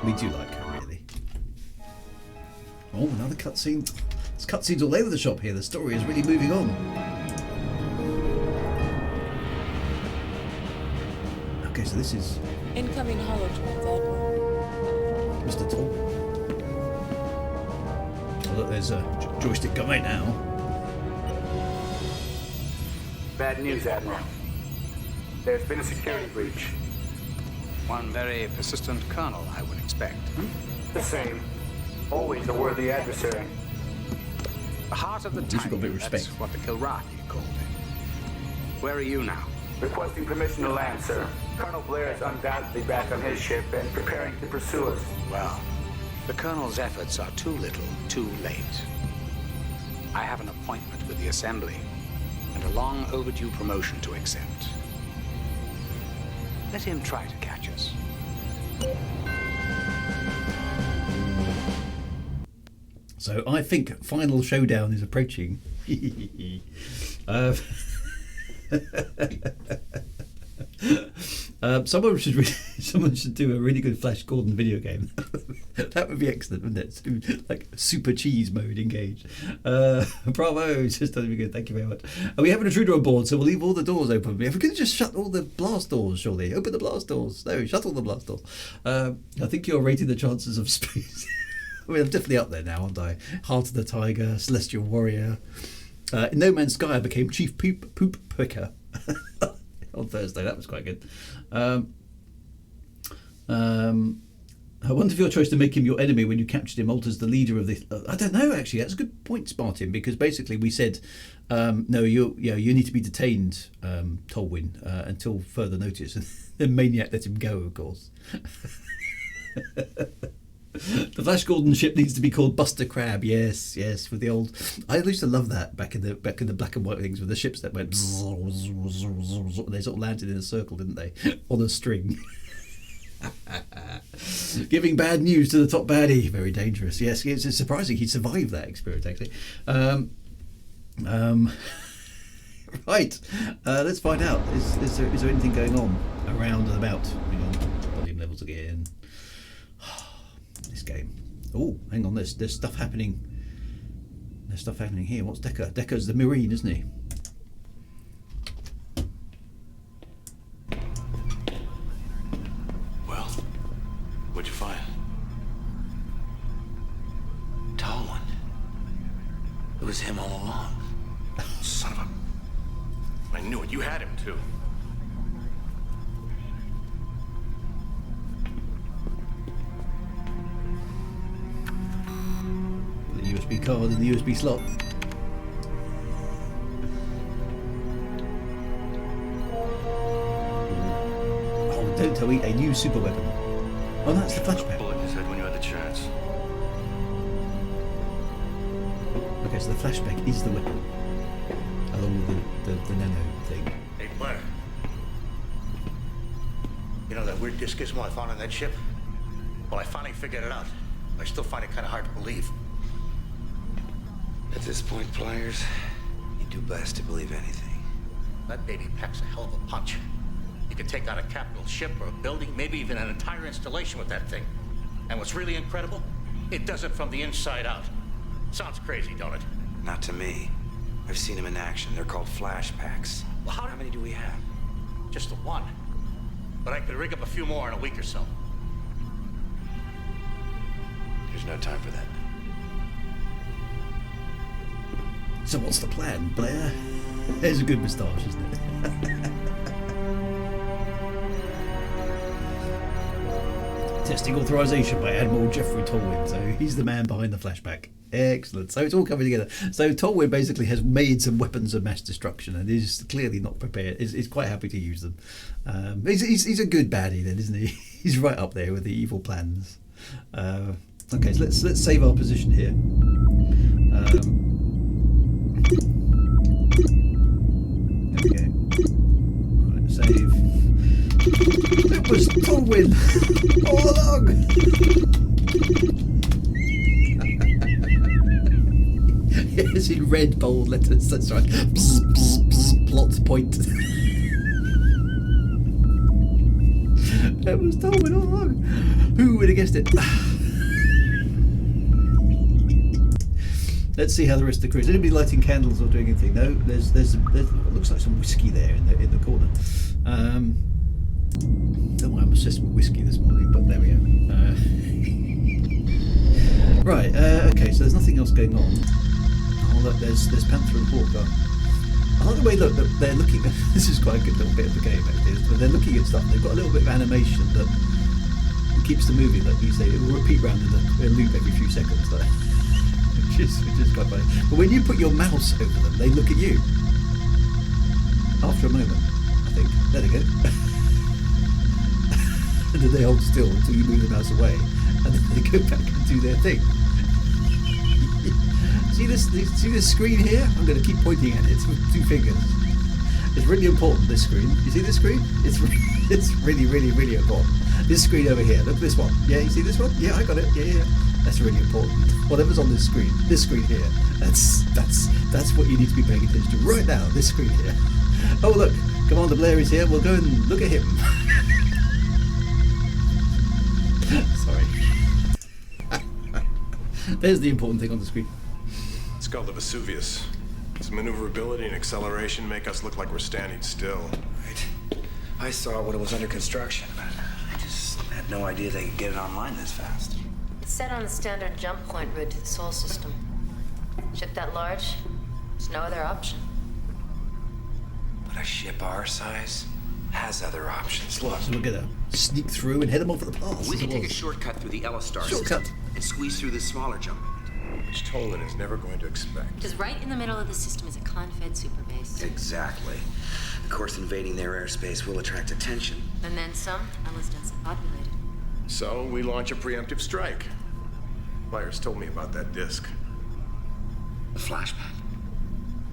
We do like her, really. Oh, another cutscene. There's cutscenes all over the shop here. The story is really moving on. Okay, so this is Incoming holotrons, Admiral. Mr. Tom. Oh, look, there's a joystick guy now. Bad news, Admiral. There's been a security breach. One very persistent colonel, I would expect. The same. Always a worthy adversary. The heart of the At least we've got a bit of tiger, respect. that's what the Kilrathi called it. Where are you now? Requesting permission to land, sir. Colonel Blair is undoubtedly back on his ship and preparing to pursue us. Well, the colonel's efforts are too little, too late. I have an appointment with the Assembly and a long overdue promotion to accept. Let him try to catch us. So I think final showdown is approaching. Someone should do a really good Flash Gordon video game. That would be excellent, wouldn't it? So, like super cheese mode engaged. Bravo, it's just done good. Thank you very much. We have an intruder on board, so we'll leave all the doors open. If we could just shut all the blast doors, surely open the blast doors. No, shut all the blast doors. I think you're rating the chances of space. I mean, I'm definitely up there now, aren't I? Heart of the Tiger, Celestial Warrior. In No Man's Sky, I became Chief Poop Picker on Thursday. That was quite good. I wonder if your choice to make him your enemy when you captured him alters the leader of the... I don't know, actually. That's a good point, Spartan, because basically we said, no, you need to be detained, Tolwyn, until further notice. And the Maniac let him go, of course. The Flash Gordon ship needs to be called Buster Crab. Yes, with the old. I used to love that back in the black and white things with the ships that went. They sort of landed in a circle, didn't they, on a string? Giving bad news to the top baddie. Very dangerous. Yes, it's surprising he survived that experience actually. Right. Let's find out. Is there anything going on around and about? Hang on. Volume levels again. Game. Oh, hang on. There's stuff happening. There's stuff happening here. What's Decker? Decker's the Marine, isn't he? Well, what'd you find? Tolwyn. It was him all along. Son of a... I knew it. You had him too. USB card in the USB slot. Oh, don't tell me, a new super weapon. Oh, that's the flashback. Bullet in his head when you had the chance. Okay, so the flashback is the weapon, along with the nano thing. Hey, Blair. You know that weird disc gizmo I found on that ship? Well, I finally figured it out. I still find it kind of hard to believe. At this point, Pliers, you do best to believe anything. That baby packs a hell of a punch. You could take out a capital ship or a building, maybe even an entire installation with that thing. And what's really incredible? It does it from the inside out. Sounds crazy, don't it? Not to me. I've seen them in action. They're called flash packs. Well, how many do we have? Just the one. But I could rig up a few more in a week or so. There's no time for that. So what's the plan, Blair? There's a good moustache, isn't it? Testing authorization by Admiral Jeffrey Tolwyn. So he's the man behind the flashback. Excellent. So it's all coming together. So Tolwyn basically has made some weapons of mass destruction and is clearly not prepared. Is quite happy to use them. He's a good baddie then, isn't he? He's right up there with the evil plans. Okay, so let's save our position here. There we go. Right, save. It was Tolwyn all along. Yes, in red bold letters. That's right. Bzz, bzz, bzz, plot point. It was Tolwyn all along. Who would have guessed it? Let's see how the rest of the crew is. Anybody lighting candles or doing anything? No, there's what looks like some whiskey there in the corner. Don't know why I'm obsessed with whiskey this morning, but there we go. Right. Okay. So there's nothing else going on. Oh look, there's Panther and Hawker. I like the way look they're looking. This is quite a good little bit of the game actually. They're looking at stuff. They've got a little bit of animation that keeps the movie. Like you say, it will repeat round in a loop every few seconds. Like. Which is quite funny. But when you put your mouse over them, they look at you. After a moment, I think. There they go. And then they hold still until you move the mouse away, and then they go back and do their thing. See this screen here? I'm going to keep pointing at it with 2 fingers. It's really important, this screen. You see this screen? It's really, really, really important. This screen over here. Look at this one. Yeah, you see this one? Yeah, I got it. Yeah. That's really important. Whatever's on this screen here. That's what you need to be paying attention to right now. This screen here. Oh look, Commander Blair is here. We'll go and look at him. Sorry. There's the important thing on the screen. It's called the Vesuvius. Its maneuverability and acceleration make us look like we're standing still. Right. I saw it when it was under construction, but I just had no idea they could get it online this fast. It's set on the standard jump point route to the Sol system. Ship that large, there's no other option. But a ship our size has other options. Look. So we're gonna sneak through and head them off at the pass. We can take a shortcut through the Elastar Shortcut. system and squeeze through this smaller jump point. Which Tolan is never going to expect. Because right in the middle of the system is a con-fed superbase. Exactly. Of course, invading their airspace will attract attention. And then some, and less densely populated. So we launch a preemptive strike. Myers told me about that disc. The flashback.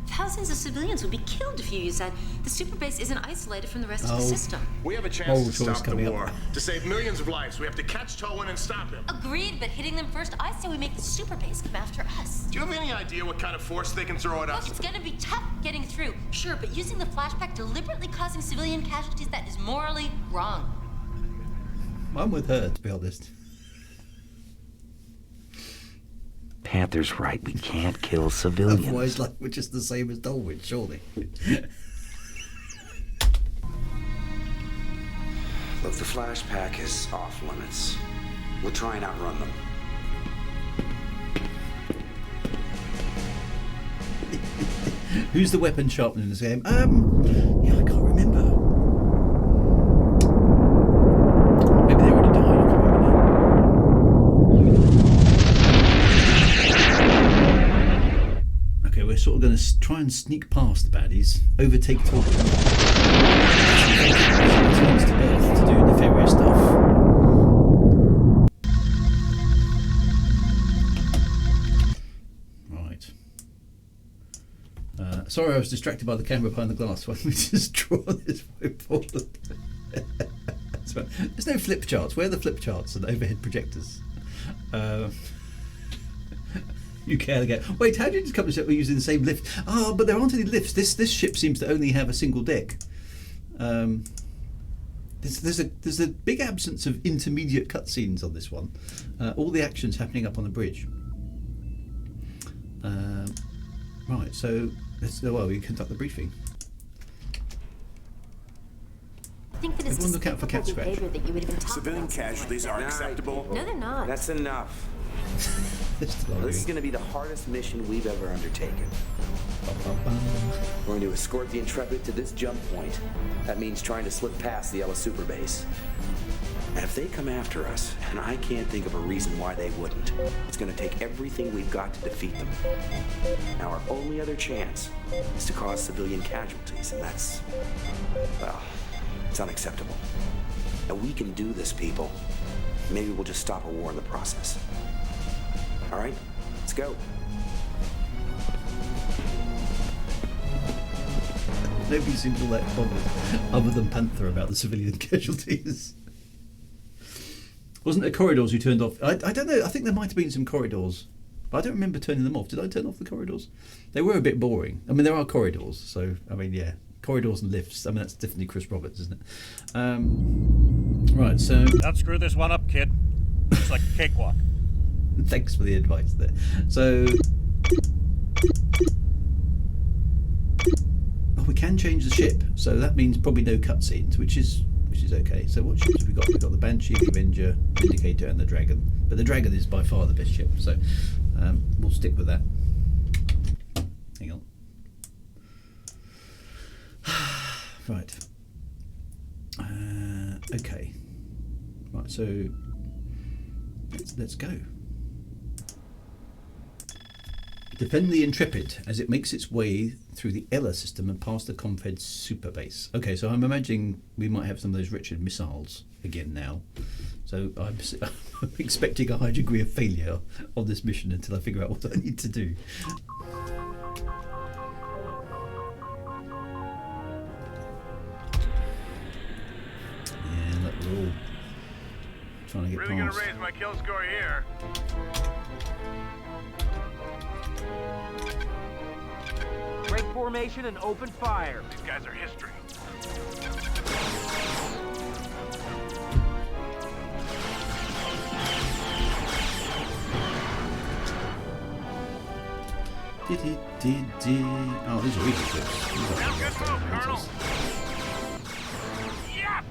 Thousands of civilians would be killed if you use that. The superbase isn't isolated from the rest of the system. We have a chance to stop the war. To save millions of lives, we have to catch Tolan and stop him. Agreed, but hitting them first, I say we make the superbase come after us. Do you have any idea what kind of force they can throw at us? Look, it's gonna be tough getting through. Sure, but using the flashback deliberately causing civilian casualties, that is morally wrong. I'm with her, to be honest. Panther's right. We can't kill civilians. Otherwise, like, we're just the same as Dulwich, surely. Look, the flashback is off limits. We'll try and outrun them. Who's the weapon sharpener in this game? Yeah, I can't remember. Maybe they already died. I can't remember now. Okay, we're sort of going to try and sneak past the baddies, overtake Tolan. Returns to Earth to do nefarious stuff. Sorry, I was distracted by the camera behind the glass. Why don't we just draw this way forward? There's no flip charts. Where are the flip charts and overhead projectors? You can again. Wait, how did you just come to we're using the same lift? Oh, but there aren't any lifts. This ship seems to only have a single deck. There's a big absence of intermediate cutscenes on this one. All the action's happening up on the bridge. Right, so let's go. Well, we conduct the briefing. I think that it's Everyone look out for cat scratch. behavior that you would even talk Civilian about casualties are acceptable. No, they're not. That's enough. This is going to be the hardest mission we've ever undertaken. We're going to escort the Intrepid to this jump point. That means trying to slip past the Ella Superbase. And if they come after us, and I can't think of a reason why they wouldn't, it's going to take everything we've got to defeat them. Now, our only other chance is to cause civilian casualties, and that's, well, it's unacceptable. Now, we can do this, people. Maybe we'll just stop a war in the process. All right, let's go. Nobody seems all that bothered, other than Panther, about the civilian casualties. Wasn't there corridors you turned off? I don't know. I think there might have been some corridors, but I don't remember turning them off. Did I turn off the corridors? They were a bit boring. I mean, there are corridors, so I mean, yeah, corridors and lifts. I mean, that's definitely Chris Roberts, isn't it? Right. So don't screw this one up, kid. It's like a cakewalk. Thanks for the advice there. So, we can change the ship, so that means probably no cutscenes, which is okay. So what ships have we got? We've got the Banshee, the Avenger, Vindicator, and the Dragon. But the Dragon is by far the best ship, so we'll stick with that. Hang on. Right. Okay. Right. So let's go. Defend the Intrepid as it makes its way through the Ella system and past the Confed superbase. Okay, so I'm imagining we might have some of those Richard missiles again now. So I'm expecting a high degree of failure on this mission until I figure out what I need to do. trying to get Really past. gonna raise my kill score here. Break formation and open fire. These guys are history. Oh, these are easy ships. These are Good move, Colonel. fighters. Yep!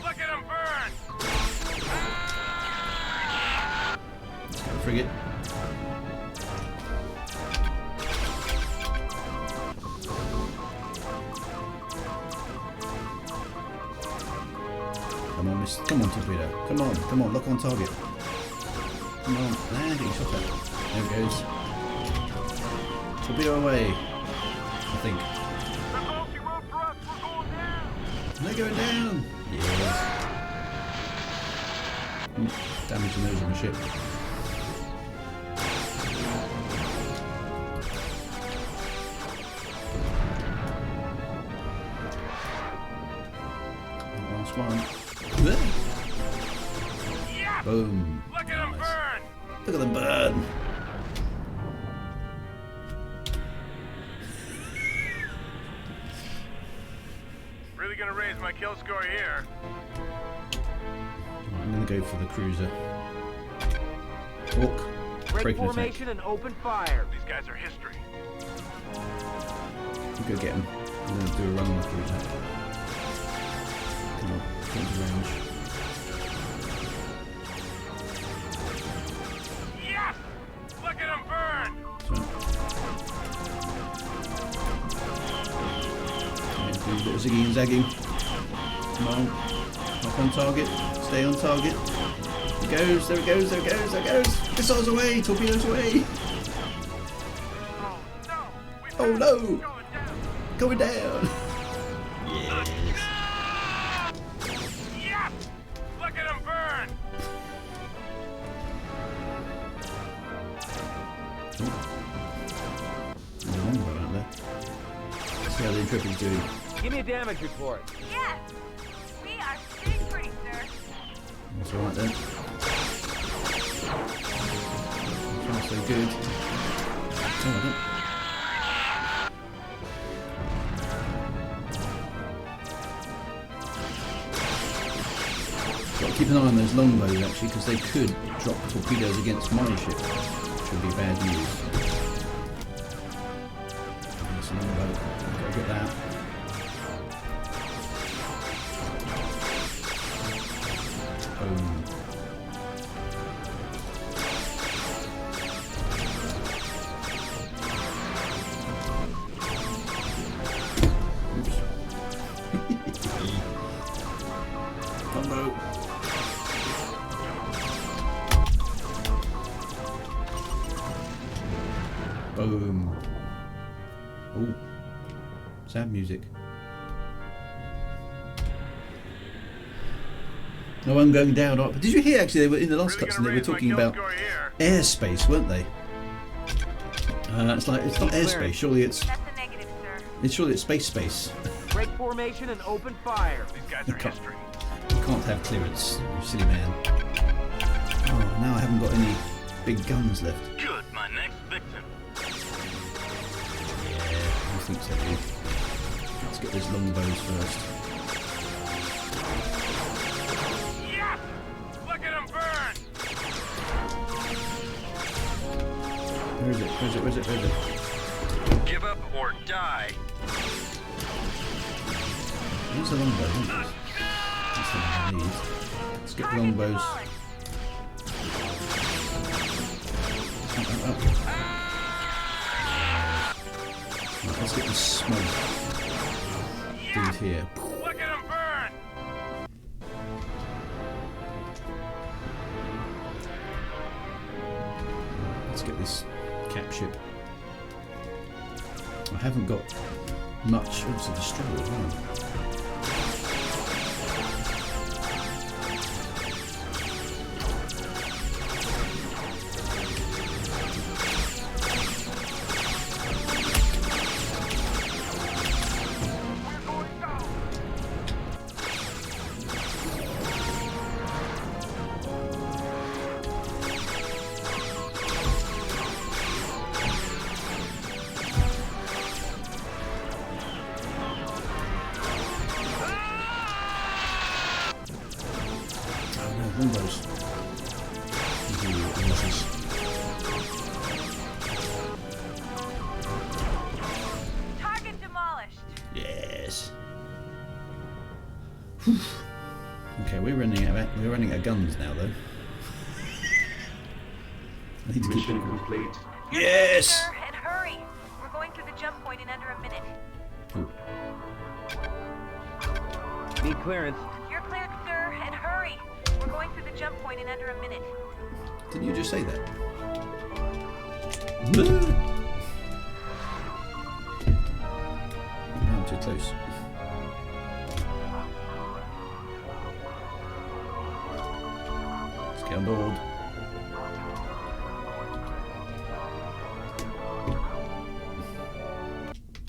Look at him burn! Frigate. Come on, miss. Come on, torpedo. Come on, come on, lock on target. Come on, and getting shot at. There it goes. Torpedo away. I think. They're going down. Yes. Damaging those on the ship. Last one. Boom. Look at him burn! Look at them burn. Really gonna raise my kill score here. I'm going to go for the cruiser. Hawk. Break Breaking formation attack. and open fire. These guys are history. Go get him. I'm going to do a run on the cruiser. Come on, come to range. Yes! Look at him burn! Do a bit of zigging and zagging. Come on. Up on target. Stay on target. There it goes, there it goes, there it goes, there it goes. Missiles away, torpedoes away. Oh no! Going down. Yes. Yes! Look at him burn! There's a longbow out there. Let's see how the Intrepid's doing. Give me a damage report. Yes! We are sitting pretty, sir. That's alright then. Not so good. Oh, I don't. Got to keep an eye on those longbows actually, because they could drop torpedoes against my ship, which would be bad news. That's a longbow. Got to get that. Boom. Combo. Boom. Oh. Sad music. No, I'm going down. But did you hear actually they were in the last cutscene they were talking about airspace, weren't they? It's like it's not airspace, surely it's surely it's space. Break formation and open fire. These guys are history. You can't have clearance, you silly man. Oh, now I haven't got any big guns left. Good, my next victim. Yeah, I think so, dude. Let's get those longbows first. Yes! Look at him burn! Where is it? Where is it? Where is it? Where is it? Give up or die. Where's the longbow? That's the one I need. Let's get the longbows. Up. Right, let's get this smoke dude here. Look at him burn! Let's get this cap ship. I haven't got much. Oh, it's a destroyer as well. longbows. Target demolished. Yes. Whew. Okay, we're running out of guns now, though. I need to keep Mission complete. Yes. Sir, and hurry. We're going through the jump point in under a minute. Ooh. Need clearance. You're cleared, sir, and hurry. We're going through the jump point in under a minute. Didn't you just say that? I'm too close. Let's get on board.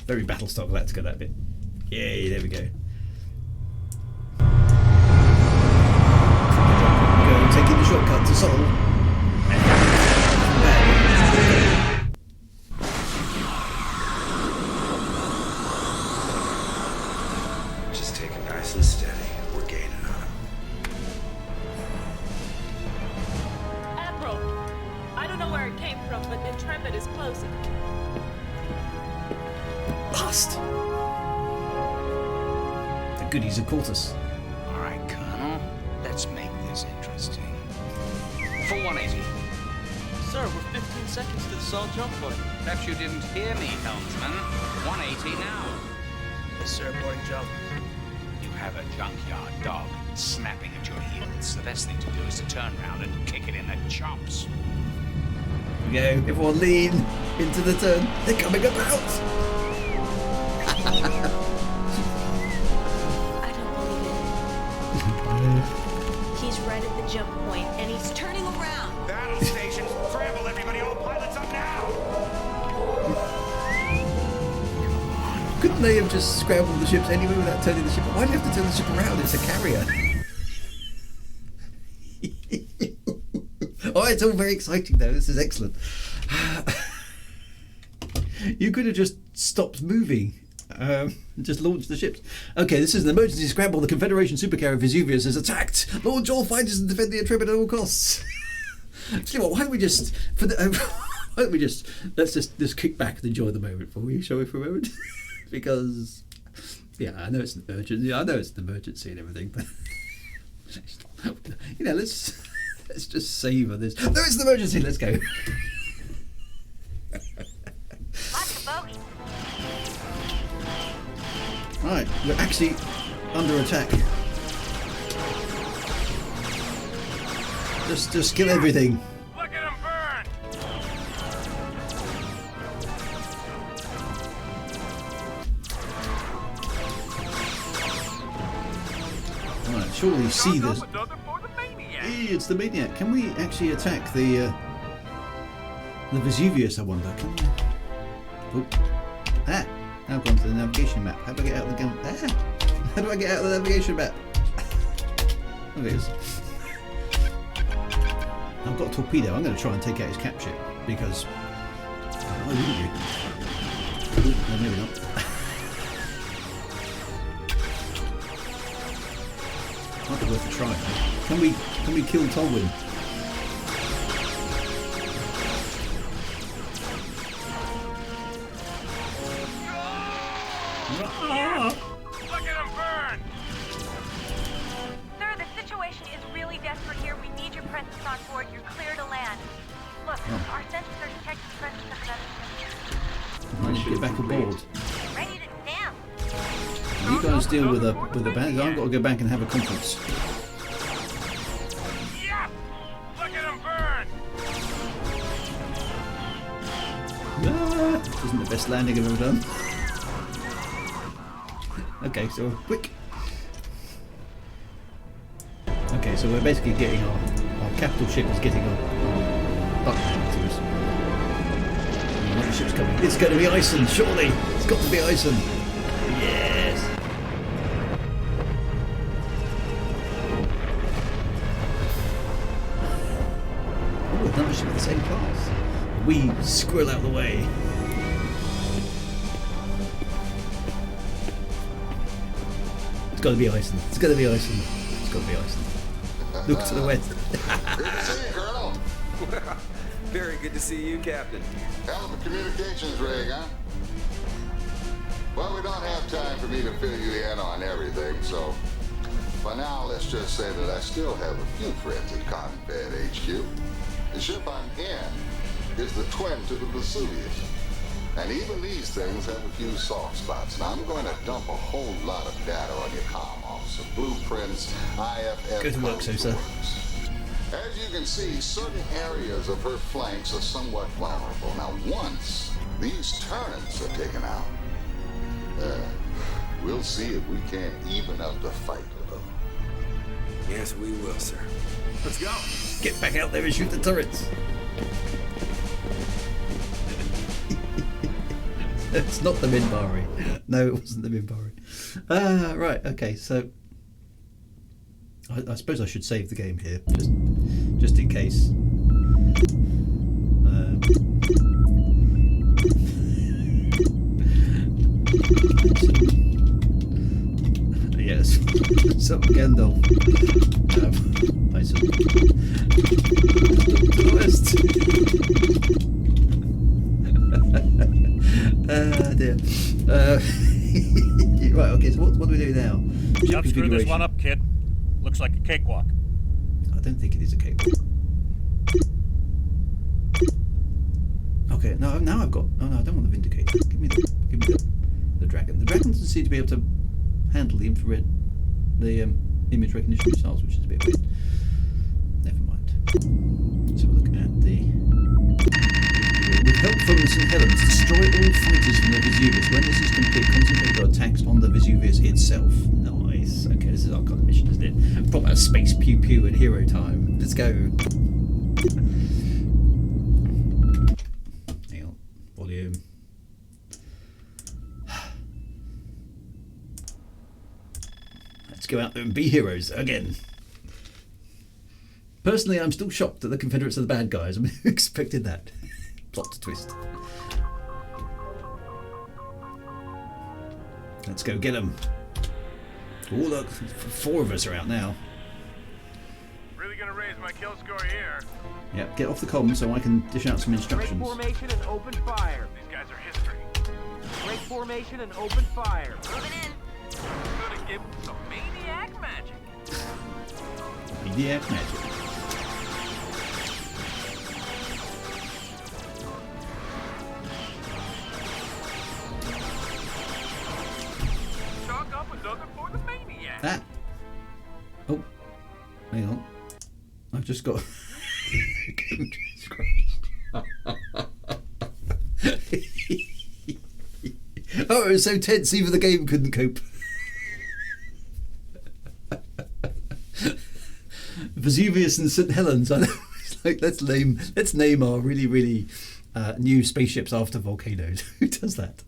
Very Battlestar Galactica, that bit. Yay, there we go. Go taking the shortcut to Sol. Just take it nice and steady. We're gaining on him. Admiral, I don't know where it came from, but the Intrepid is closing. Bust! The goodies have caught us. All right, Colonel. Let's make this interesting. For 180. Sir, we're 15 seconds to the Sol jump point. Perhaps you didn't hear me, helmsman. 180 now. Yes, sir, boarding jump. You have a junkyard dog snapping at your heels. The best thing to do is to turn around and kick it in the chops. We go. Everyone lean into the turn. They're coming about. I don't believe it. He's right at the jump point, and he's turning around. Battle stations, scramble everybody, all pilots up now! Couldn't they have just scrambled the ships anyway without turning the ship? Why do you have to turn the ship around? It's a carrier. Oh, it's all very exciting though. This is excellent. You could have just stopped moving. Just launch the ships. Okay, this is an emergency scramble. The Confederation supercarrier Vesuvius is attacked. Launch all fighters and defend the Intrepid at all costs. You know what? Why don't we just let's just kick back and enjoy the moment before we show it for a moment? Because yeah, I know it's an emergency. I know it's an emergency and everything, but you know, let's just savor this. No, it's an emergency. Let's go. Lots of bogeys. Right, we're actually under attack. Just kill everything. Look at him burn! Right, surely see this. Hey, it's the maniac. Can we actually attack the Vesuvius? I wonder. Can we? Oh, ah! Now I've gone to the navigation map. How do I get out of the gun? Ah! How do I get out of the navigation map? There it is. I've got a torpedo. I'm going to try and take out his cap ship because. Oh, wouldn't you? Ooh, no, maybe not. Might be worth a try. Can we kill Tolwyn? Look at him burn! Sir, the situation is really desperate here. We need your presence on board. You're clear to land. Look, our sensors are detecting the presence of another ship. I need to get back aboard. Ready to stamp. You guys deal with the band. I've got to go back and have a conference. Yep! Look at him burn! Ah, isn't the best landing I've ever done. Okay, so quick. Okay, so we're basically getting our capital ship is getting our butt handed to us. Another ship's coming. It's going to be Ison, surely. It's got to be Ison. Yes. Oh, another ship of the same class. We squirrel out the way. It's got to be Ison. It's got to be Ison. It's got to be Ison. Look to the west. Good to see you, Colonel. Very good to see you, Captain. Hell of a communications rig, huh? Well, we don't have time for me to fill you in on everything, so for now, let's just say that I still have a few friends at Combat HQ. The ship I'm in is the twin to the Vesuvius. And even these things have a few soft spots. Now, I'm going to dump a whole lot of data on your comm officer. Blueprints, IFF... Go to work, so, sir. As you can see, certain areas of her flanks are somewhat vulnerable. Now, once these turrets are taken out, we'll see if we can't even up the fight with them. Yes, we will, sir. Let's go. Get back out there and shoot the turrets. It's not the Minbari. No, it wasn't the Minbari. Right, okay, so I suppose I should save the game here, just in case. Yes, some Gandalf. Nice. To the west. Dear. Right, okay, so what do we do now? Don't screw this one up, kid. Looks like a cakewalk. I don't think it is a cakewalk. Okay, now I've got... Oh no, I don't want the Vindicator. Give me the Dragon. The Dragon doesn't seem to be able to handle the infrared... the image recognition missiles, which is a bit weird. Never mind. Let's have a look at the... With help from the St. Helens, destroy all fighters from the Vesuvius. When this is complete, concentrate your attacks on the Vesuvius itself. Nice. Okay, this is our kind of mission, isn't it? Proper space pew pew and hero time. Let's go. Hang on. Volume. Let's go out there and be heroes again. Personally, I'm still shocked that the Confederates are the bad guys. I mean, who expected that? Plot twist. Let's go get them. Oh look, 4 of us are out now. Really gonna raise my kill score here. Yep, get off the comm so I can dish out some instructions. Break formation and open fire. These guys are history. Break formation and open fire. Moving in. I'm gonna give them some maniac magic. Maniac magic. Chalk up another for the maniac. Ah. Oh. Hang on. I've just got... Oh, it was so tense even the game couldn't cope. Vesuvius and St. Helens. I know. It's like let's name our really new spaceships after volcanoes. Who does that?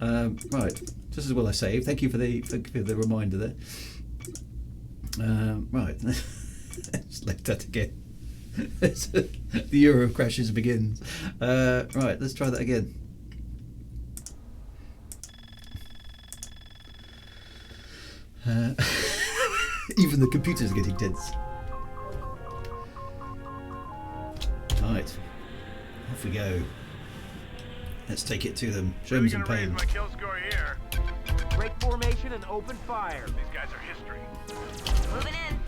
Right, just as well I saved. Thank you for the reminder there. Right, let's let that again. The Euro crashes begins. Right, let's try that again. Even the computers are getting tense. Right, off we go. Let's take it to them. Show them some pain. My kill score here. Break formation and open fire. These guys are history. Moving in.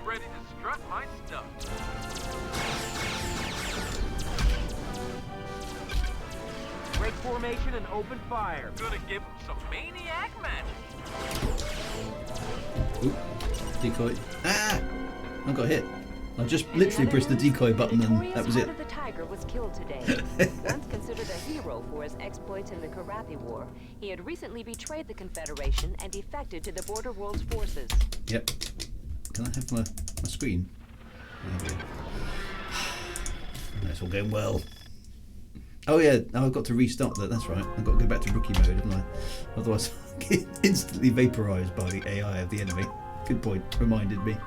Ready to strut my stuff. Break formation and open fire. Gonna give them some maniac magic. Oop, decoy. Ah! I got hit. I just literally pressed the decoy button and that was it. The Tiger was killed today. Once considered a hero for his exploits in the Karathi War, he had recently betrayed the Confederation and defected to the Border World's forces. Yep. Can I have my screen? That's all going well. Oh yeah, I've got to restart that, that's right. I've got to go back to rookie mode, haven't I? Otherwise I'll get instantly vaporised by the AI of the enemy. Good point, reminded me.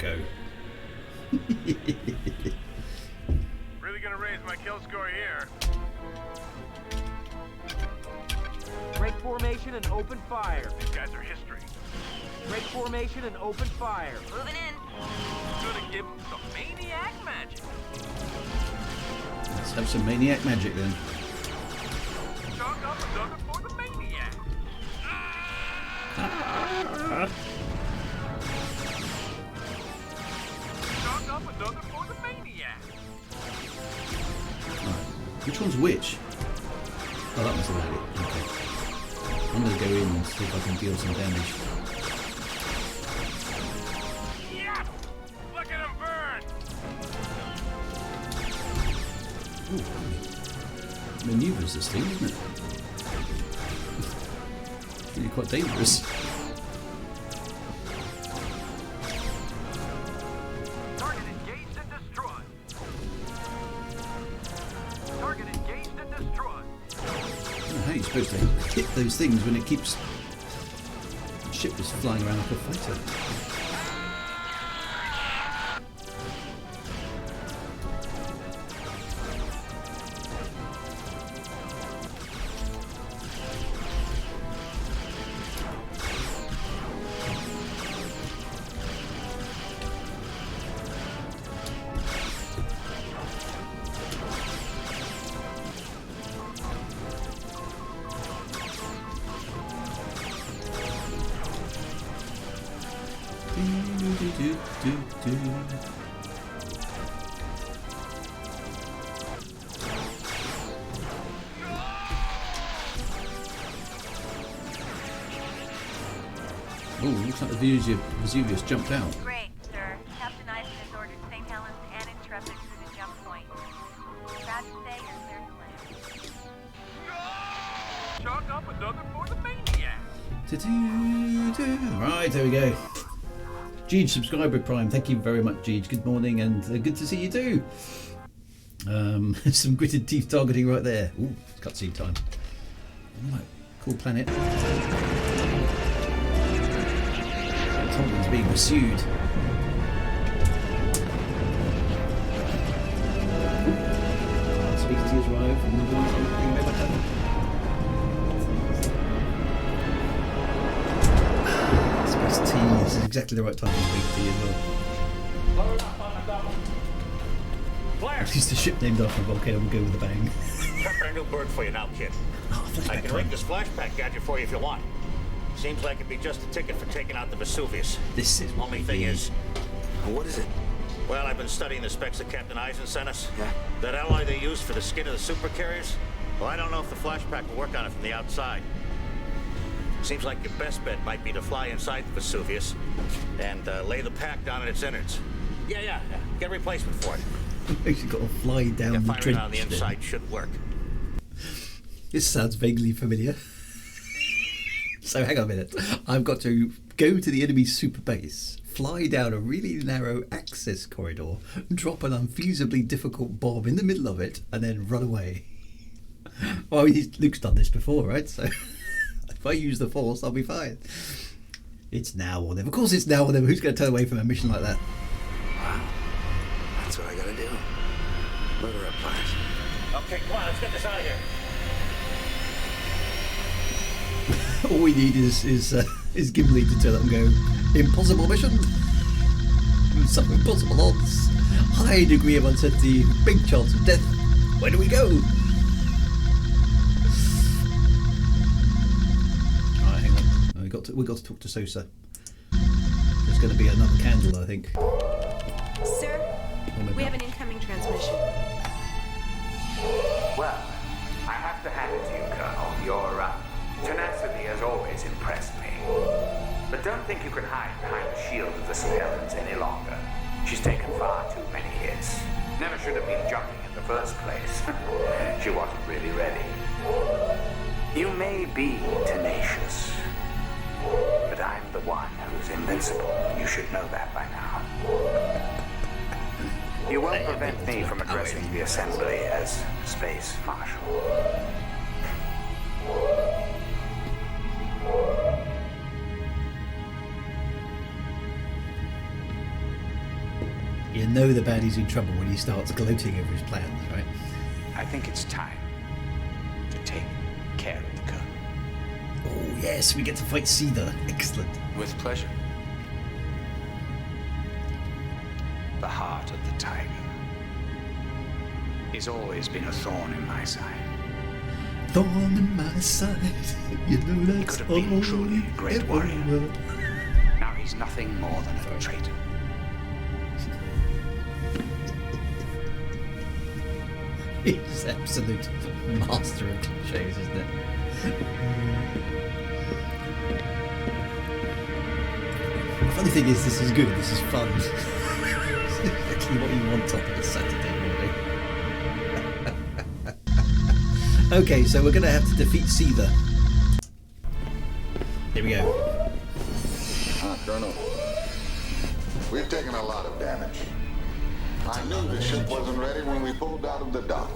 go. Really gonna raise my kill score here. Break formation and open fire. These guys are history. Break formation and open fire. Moving in. Gonna give them some maniac magic. Let's have some maniac magic then. Chalk up another for the maniac. Chalk up another for the maniac. Which one's which? Oh, that one's the lady. Okay. I'm going to go in and see if I can deal some damage. Yeah! Look at him burn! Ooh. Maneuvers this thing, isn't it? It's really quite dangerous. Target engaged and destroyed. Target engaged and destroyed. I don't know how you're supposed to hit those things when it keeps... The ship is flying around like a fighter. Oh, looks like the Vesuvius jumped out. Great, sir. Captain Eisen has ordered St. Helens and Intrepid through the jump point. Proud to say you're clear to land. Chalk up another for the maniac. Right, there we go. Jeej, subscriber Prime. Thank you very much, Jeej. Good morning and good to see you too. Some gritted teeth targeting right there. Ooh, cutscene time. Right, cool planet. Tomlin's being pursued. Speaking to his wife and doing something about that. Space T, this is exactly the right time to speak to you as well. At least a ship named after a volcano will go with a bang. Prepare a new bird for you now, kid. I can rig this flashback gadget for you if you want. Seems like it'd be just a ticket for taking out the Vesuvius. This is what only thing is. What is it? Well, I've been studying the specs that Captain Eisen sent us. Yeah? That alloy they use for the skin of the supercarriers. Well, I don't know if the flashback will work on it from the outside. Seems like your best bet might be to fly inside the Vesuvius and lay the pack down at its innards. Yeah. Get a replacement for it. You've got to fly down the trench. Firing on the inside should work. This sounds vaguely familiar. So hang on a minute. I've got to go to the enemy super base, fly down a really narrow access corridor, drop an unfeasibly difficult bomb in the middle of it, and then run away. Well, Luke's done this before, right? So if I use the Force, I'll be fine. It's now or never. Of course it's now or never. Who's going to turn away from a mission like that? Wow. That's what I gotta do. Murder up fires. Okay, come on, let's get this out of here. All we need is Gimli to turn up and go, impossible mission, some impossible odds, high degree of uncertainty, big chance of death. Where do we go? Alright, hang on. We got to talk to Sosa. There's going to be another candle, I think. Sir, we have an incoming transmission. Well, I have to hand it to you, Colonel. Your tenacity has always impressed me. But don't think you can hide behind the shield of the St. Helens any longer. She's taken far too many hits. Never should have been jumping in the first place. She wasn't really ready. You may be tenacious, but I'm the one who's invincible. You should know that by now. You won't prevent me from addressing the Assembly as Space Marshal. know the baddie's in trouble when he starts gloating over his plans, right? I think it's time to take care of the Colonel. Oh yes, we get to fight Seether. Excellent. With pleasure. The heart of the tiger. He's always been a thorn in my side. Thorn in my side. You know that's he could have been truly a great warrior. Now he's nothing more than a traitor. He's absolute master of cliches, isn't it? The funny thing is, this is good. This is fun. It's exactly what you want on a Saturday morning. Okay, so we're going to have to defeat Seether. Here we go. Colonel. We've taken a lot of damage. I knew the ship wasn't ready when we pulled out of the dock.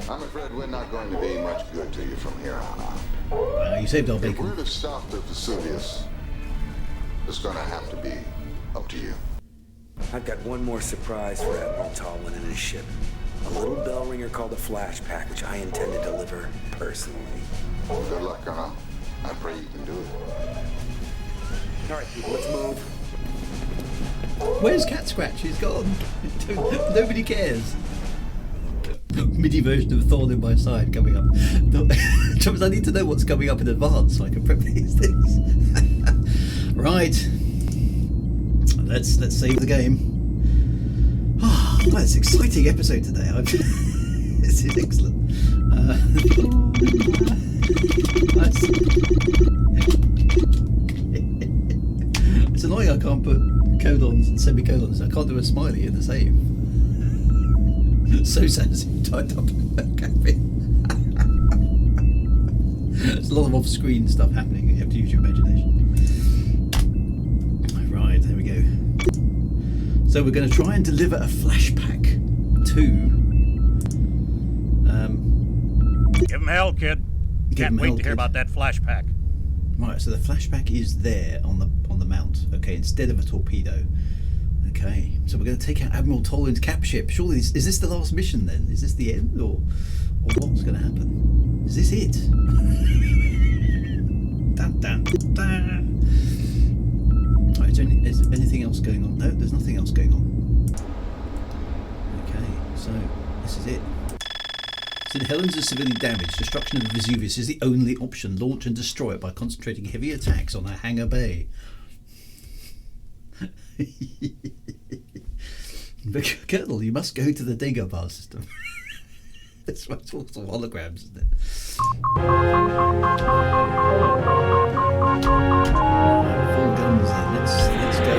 I'm afraid we're not going to be much good to you from here on out. You saved our If bacon. we're to stop the Vesuvius, it's going to have to be up to you. I've got one more surprise for Admiral Tallman and his ship. A little bell ringer called a flash pack, which I intend to deliver personally. Good luck, Colonel. I pray you can do it. All right, people, let's move. Where's Cat Scratch? He's gone. Nobody cares. MIDI version of Thorn in my side coming up. I need to know what's coming up in advance so I can prep these things. Right. Let's save the game. Oh, that's an exciting episode today. This is excellent. It's annoying I can't put colons and semicolons. I can't do a smiley in the save. So sad as you tied up cafe. There's a lot of off-screen stuff happening. You have to use your imagination. Right, there we go. So we're going to try and deliver a flashback to. Give him hell, kid. Can't wait to hear about that flashback. Right, so the flashback is there on the mount. Okay, instead of a torpedo. Okay, so we're going to take out Admiral Tollin's cap ship. Surely, is this the last mission then? Is this the end, or what's going to happen? Is this it? Dun, dun, dun. Right, is there anything else going on? No, there's nothing else going on. Okay, so this is it. St. Helens is severely damaged. Destruction of the Vesuvius is the only option. Launch and destroy it by concentrating heavy attacks on a hangar bay. But Colonel, you must go to the Dagobah system. That's why it's all holograms, isn't it? Full guns then. Let's go.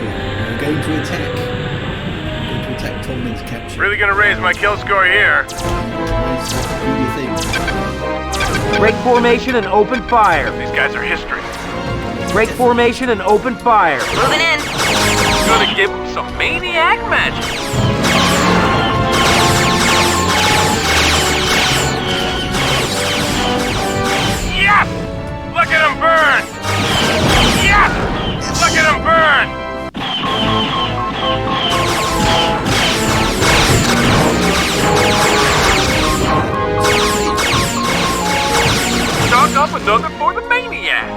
We're going to attack. We're going to attack Tolman's capture. Really gonna raise my kill score here. What do you think? Break formation and open fire. These guys are history. Break formation and open fire. Moving in. Gonna give them some maniac magic. Yes! Look at him burn! Yes! Look at him burn! Chalk up another for the maniac!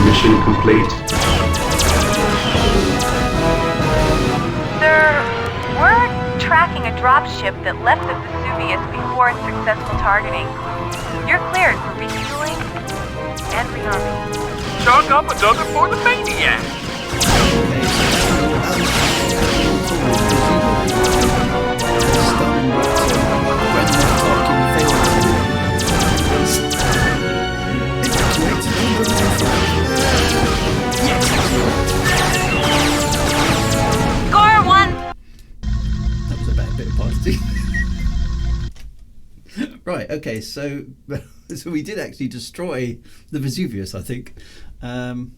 Mission complete. Sir, we're tracking a dropship that left the Vesuvius before its successful targeting. You're cleared for refueling and rearming. Chalk up another for the maniac! Score one! That was a bad bit of party. Right, Right. Okay. So so we did actually destroy the Vesuvius, I think. Sounds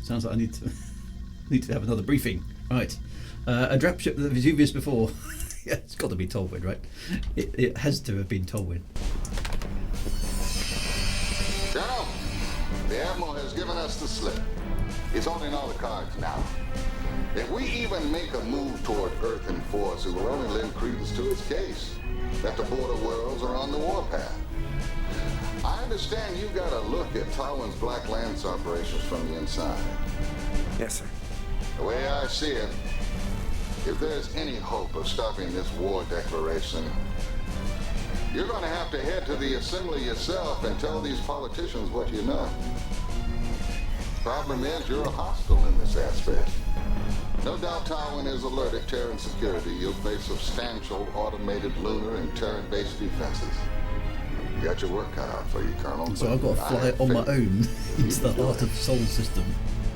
like I need to have another briefing. Right. A drop ship to the Vesuvius before. Yeah, it's got to be Tolwyn, right? It has to have been Tolwyn. Colonel, the Admiral has given us the slip. It's on in all the cards now. If we even make a move toward Earth and force, it will only lend credence to its case that the border worlds are on the warpath. I understand you got a look at Tolwyn's Black Lance operations from the inside. Yes, sir. The way I see it, if there's any hope of stopping this war declaration, you're going to have to head to the assembly yourself and tell these politicians what you know. Problem is, you're a hostile in this aspect. No doubt Tolwyn is alerted Terran security. You'll face substantial automated lunar and Terran-based defenses. You got your work cut out for you, Colonel. So I've got to fly on my own into the heart of the Sol system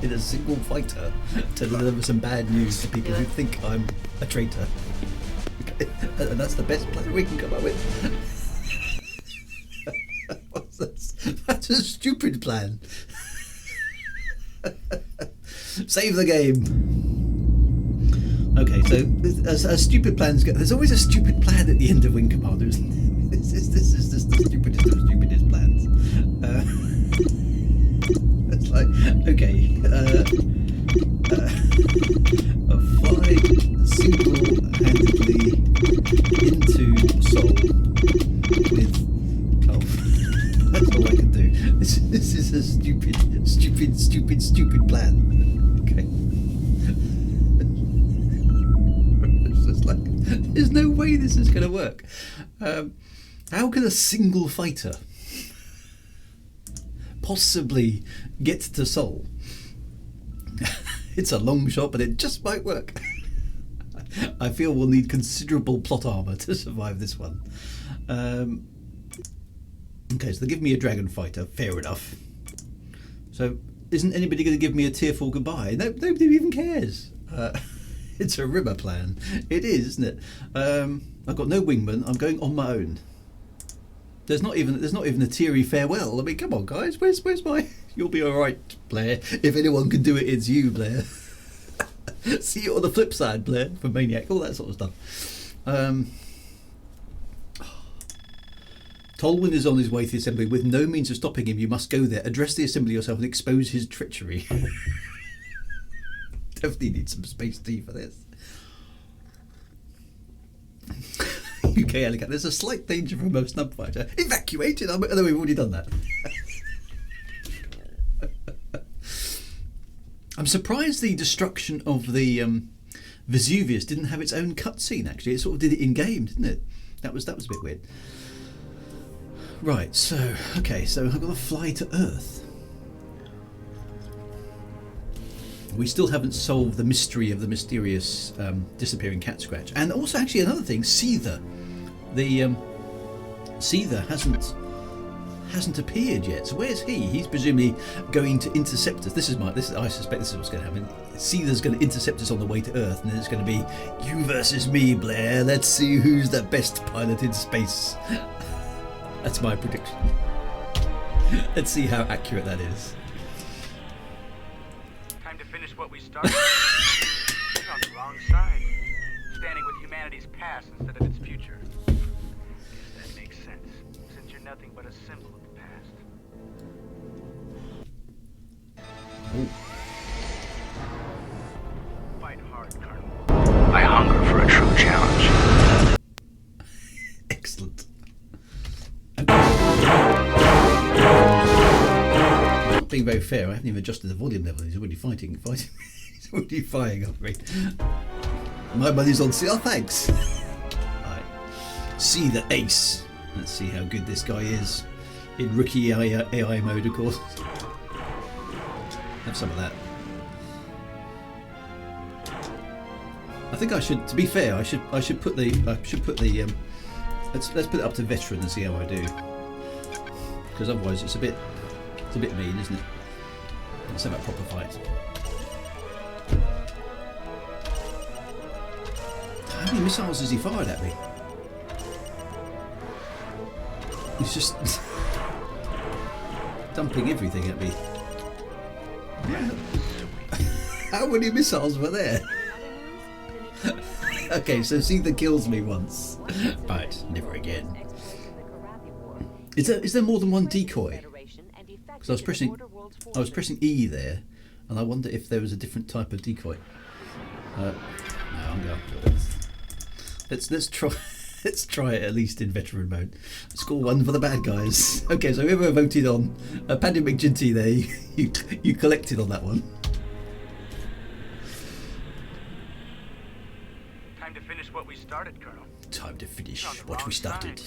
in a single fighter to deliver some bad news to people who think I'm a traitor. Okay. And that's the best plan we can come up with. What's this? That's a stupid plan. Save the game. Okay, so as stupid plans go, there's always a stupid plan at the end of Wing Commander, isn't there? This is just the stupidest of stupidest plans. It's like, okay, fly single-handedly into Sol with 12. That's all I can do. This is a stupid plan. Okay. It's just like, there's no way this is going to work. How can a single fighter possibly get to Sol? It's a long shot, but it just might work. I feel we'll need considerable plot armor to survive this one. Okay, so they give me a dragon fighter, fair enough. So, isn't anybody going to give me a tearful goodbye? No, nobody even cares. It's a Rimmer plan. It is, isn't it? I've got no wingman. I'm going on my own. There's not even a teary farewell. I mean, come on, guys. Where's my? You'll be all right, Blair. If anyone can do it, it's you, Blair. See you on the flip side, Blair, for Maniac. All that sort of stuff. Tolwyn is on his way to the assembly with no means of stopping him. You must go there, address the assembly yourself, and expose his treachery. Definitely need some space tea for this. UK Helicopter. There's a slight danger from a snub fighter. Evacuated! Oh no, we've already done that. I'm surprised the destruction of the Vesuvius didn't have its own cutscene, actually. It sort of did it in-game, didn't it? That was a bit weird. Right, so, okay, so I've got to fly to Earth. We still haven't solved the mystery of the mysterious disappearing cat scratch. And also, actually, another thing, Seether. The Seether hasn't appeared yet. So where's he? He's presumably going to intercept us. I suspect this is what's going to happen. Seether's going to intercept us on the way to Earth, and then it's going to be you versus me, Blair. Let's see who's the best pilot in space. That's my prediction. Let's see how accurate that is. Time to finish what we started. You're on the wrong side. Standing with humanity's past instead of its future. Guess that makes sense, since you're nothing but a symbol of the past. Ooh. Fight hard, Colonel. I hunger for a true challenge. Excellent. Not being very fair, I haven't even adjusted the volume level. He's already fighting. He's already firing up me. My money's on C. Oh, thanks. Right. See the ace. Let's see how good this guy is in rookie AI mode, of course. Have some of that. I think I should. To be fair, I should put the. Let's put it up to veteran and see how I do. Because otherwise, it's a bit mean, isn't it? Let's have a proper fight. How many missiles has he fired at me? He's just dumping everything at me. How many missiles were there? Okay, so Seether kills me once. Right, never again. Is there more than one decoy? Because I was pressing E there, and I wonder if there was a different type of decoy. No, I'm going. Let's try. Let's try it at least in veteran mode. Score 1 for the bad guys. Okay, so whoever voted on Paddy McGinty there, you collected on that one. Time to finish what we started, Colonel. Time to finish what we started.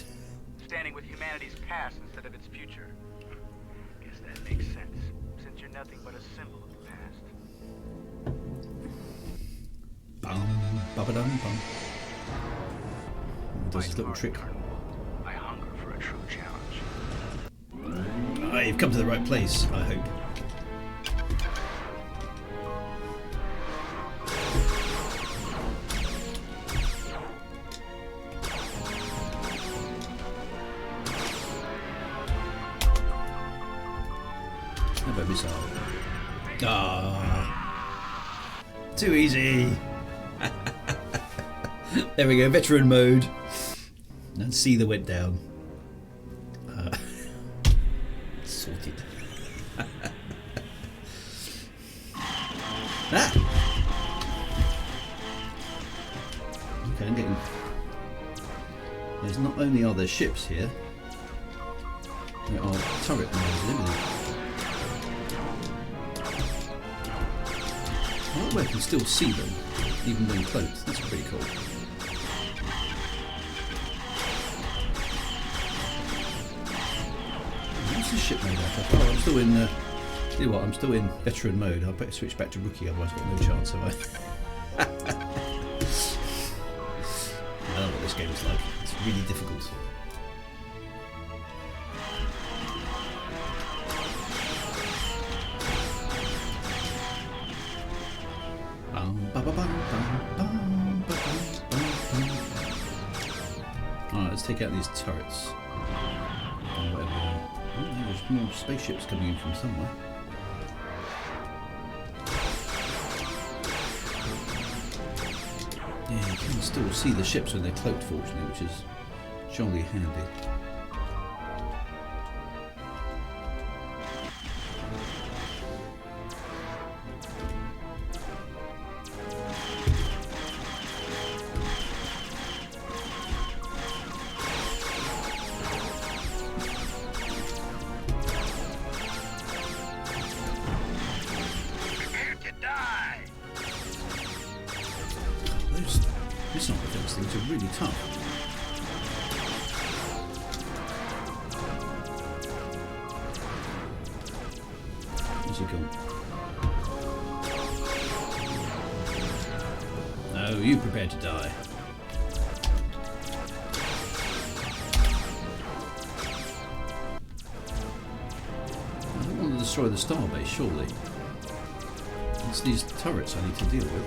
Standing with humanity's past instead of its future. Guess that makes sense, since you're nothing but a symbol of the past. Bum, ba-ba-dum, bum. Does his little trick. I hunger for a true challenge. Ah, you've come to the right place, I hope. How about missile? Ah, too easy. There we go, veteran mode. And Seether went down. Sorted. Ah! Okay, I'm getting... There's not only are there ships here, there are turret nodes and everything. I like where I can still see them, even when cloaked. That's pretty cool. What's this ship made out of? Oh, I'm still in. You know what? I'm still in veteran mode. I'll better switch back to rookie, otherwise I've got no chance, have I? I don't know what this game is like. It's really difficult. Alright, let's take out these turrets. There's more spaceships coming in from somewhere. Yeah, you can still see the ships when they're cloaked, fortunately, which is jolly handy. No, you prepare to die. I don't want to destroy the starbase, surely. It's these turrets I need to deal with.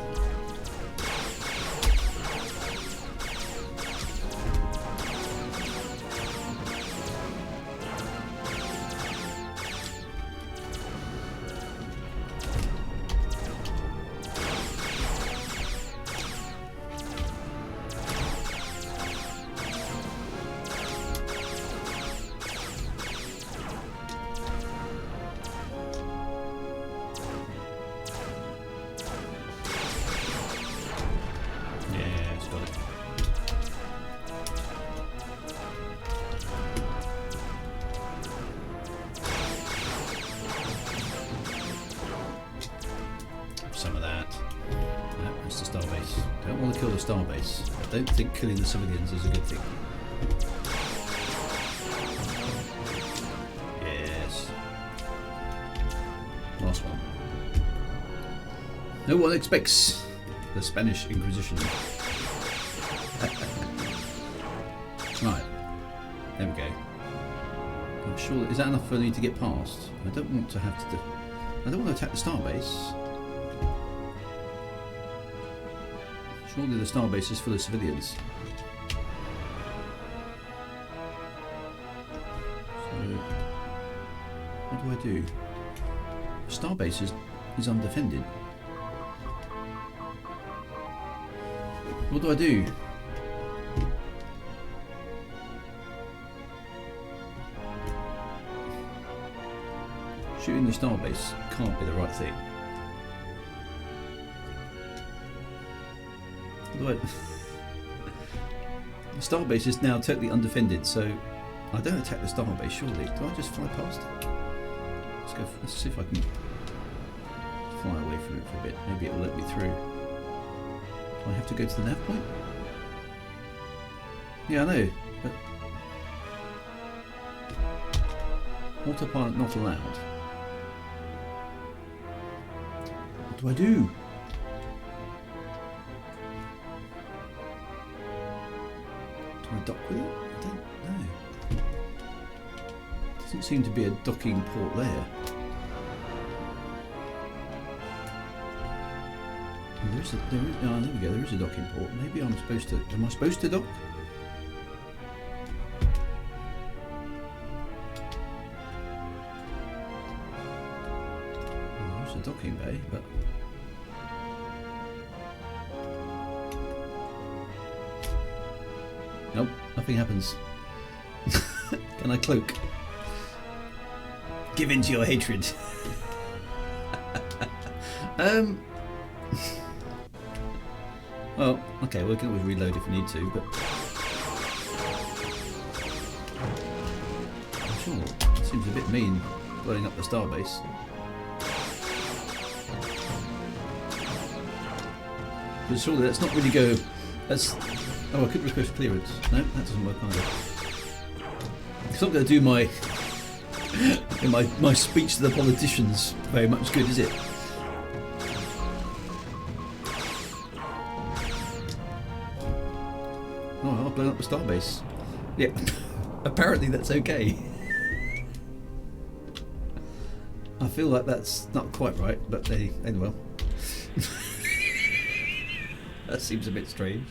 Starbase. I don't think killing the civilians is a good thing. Yes. Last one. No one expects the Spanish Inquisition. Right. There we go. I'm sure. Is that enough for me to get past? I don't want to have to. I don't want to attack the starbase. Surely the starbase is full of civilians. What do? Starbase is undefended. What do I do? Shooting the starbase can't be the right thing. What do I... The starbase is now totally undefended, so I don't attack the starbase, surely. Do I just fly past it? Let's see if I can fly away from it for a bit. Maybe it will let me through. Do I have to go to the nav point? Yeah, I know, but autopilot not allowed. What do I do? Do I dock with it? I don't know. Doesn't seem to be a docking port there. There is, oh, there we go, there is a docking port. Maybe I'm supposed to, am I supposed to dock? Oh, there's a docking bay, but... Nope, nothing happens. Can I cloak? Give in to your hatred. Well, okay, we can always reload if we need to, but... Sure, it seems a bit mean, blowing up the starbase. But surely that's not really go... That's... Oh, I could request clearance. No, that doesn't work either. It's not going to do my... my speech to the politicians very much good, is it? Oh, I'll blow up the starbase. Yeah, apparently that's okay. I feel like that's not quite right, but they well. That seems a bit strange.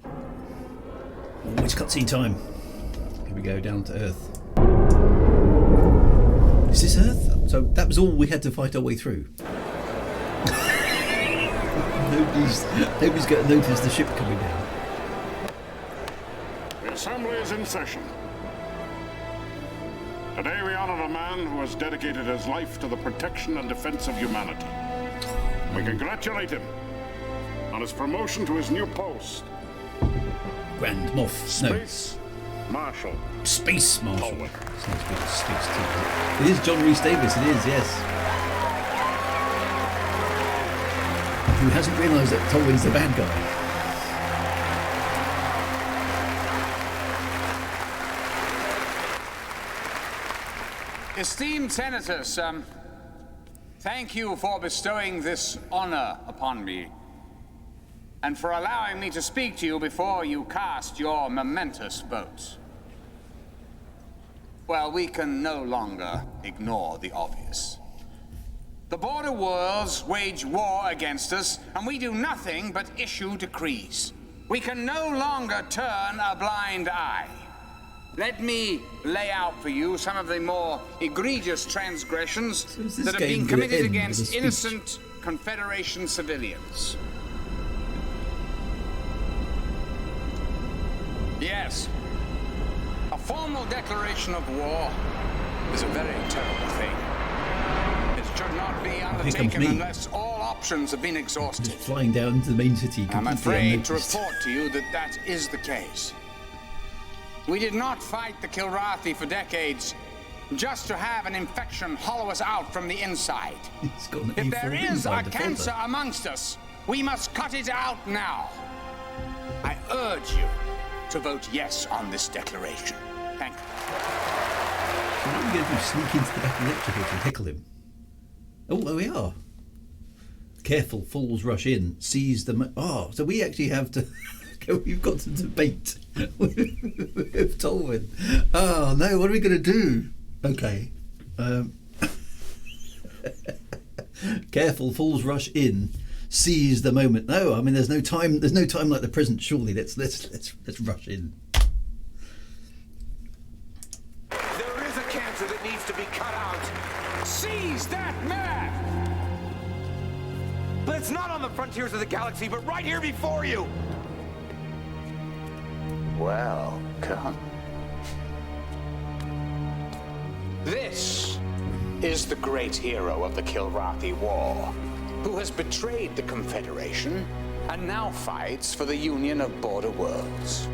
Oh, it's cutscene time. Here we go, down to Earth. Is this Earth? So that was all we had to fight our way through. Nobody's going to notice the ship coming down. The assembly is in session. Today we honor a man who has dedicated his life to the protection and defense of humanity. We congratulate him on his promotion to his new post. Grand Moff. Space Marshal. Space Marshal. Sounds good. Space too. It is John Rhys Davis, it is, yes. Who hasn't realised that Tolwyn's the bad guy? Esteemed senators, thank you for bestowing this honor upon me and for allowing me to speak to you before you cast your momentous votes. Well, we can no longer ignore the obvious. The border worlds wage war against us, and we do nothing but issue decrees. We can no longer turn a blind eye. Let me lay out for you some of the more egregious transgressions that have been committed against innocent Confederation civilians. Yes, a formal declaration of war is a very terrible thing. It should not be undertaken unless all options have been exhausted. Just flying down to the main city. I'm afraid to report to you that that is the case. We did not fight the Kilrathi for decades just to have an infection hollow us out from the inside. If there is a cancer amongst us, we must cut it out now. I urge you to vote yes on this declaration. Thank you. So what are we going to do? Sneak into the back of the lecture hall and heckle him? Oh, there we are. Careful, fools rush in. Seize the... Oh, so we actually have to... We've got to debate with Tolwyn. Oh, no, what are we going to do? Okay. Careful, fools rush in. Seize the moment. No, I mean, there's no time like the present, surely. Let's rush in. There is a cancer that needs to be cut out. Seize that man! But it's not on the frontiers of the galaxy, but right here before you! Welcome. This is the great hero of the Kilrathi War, who has betrayed the Confederation and now fights for the Union of Border Worlds.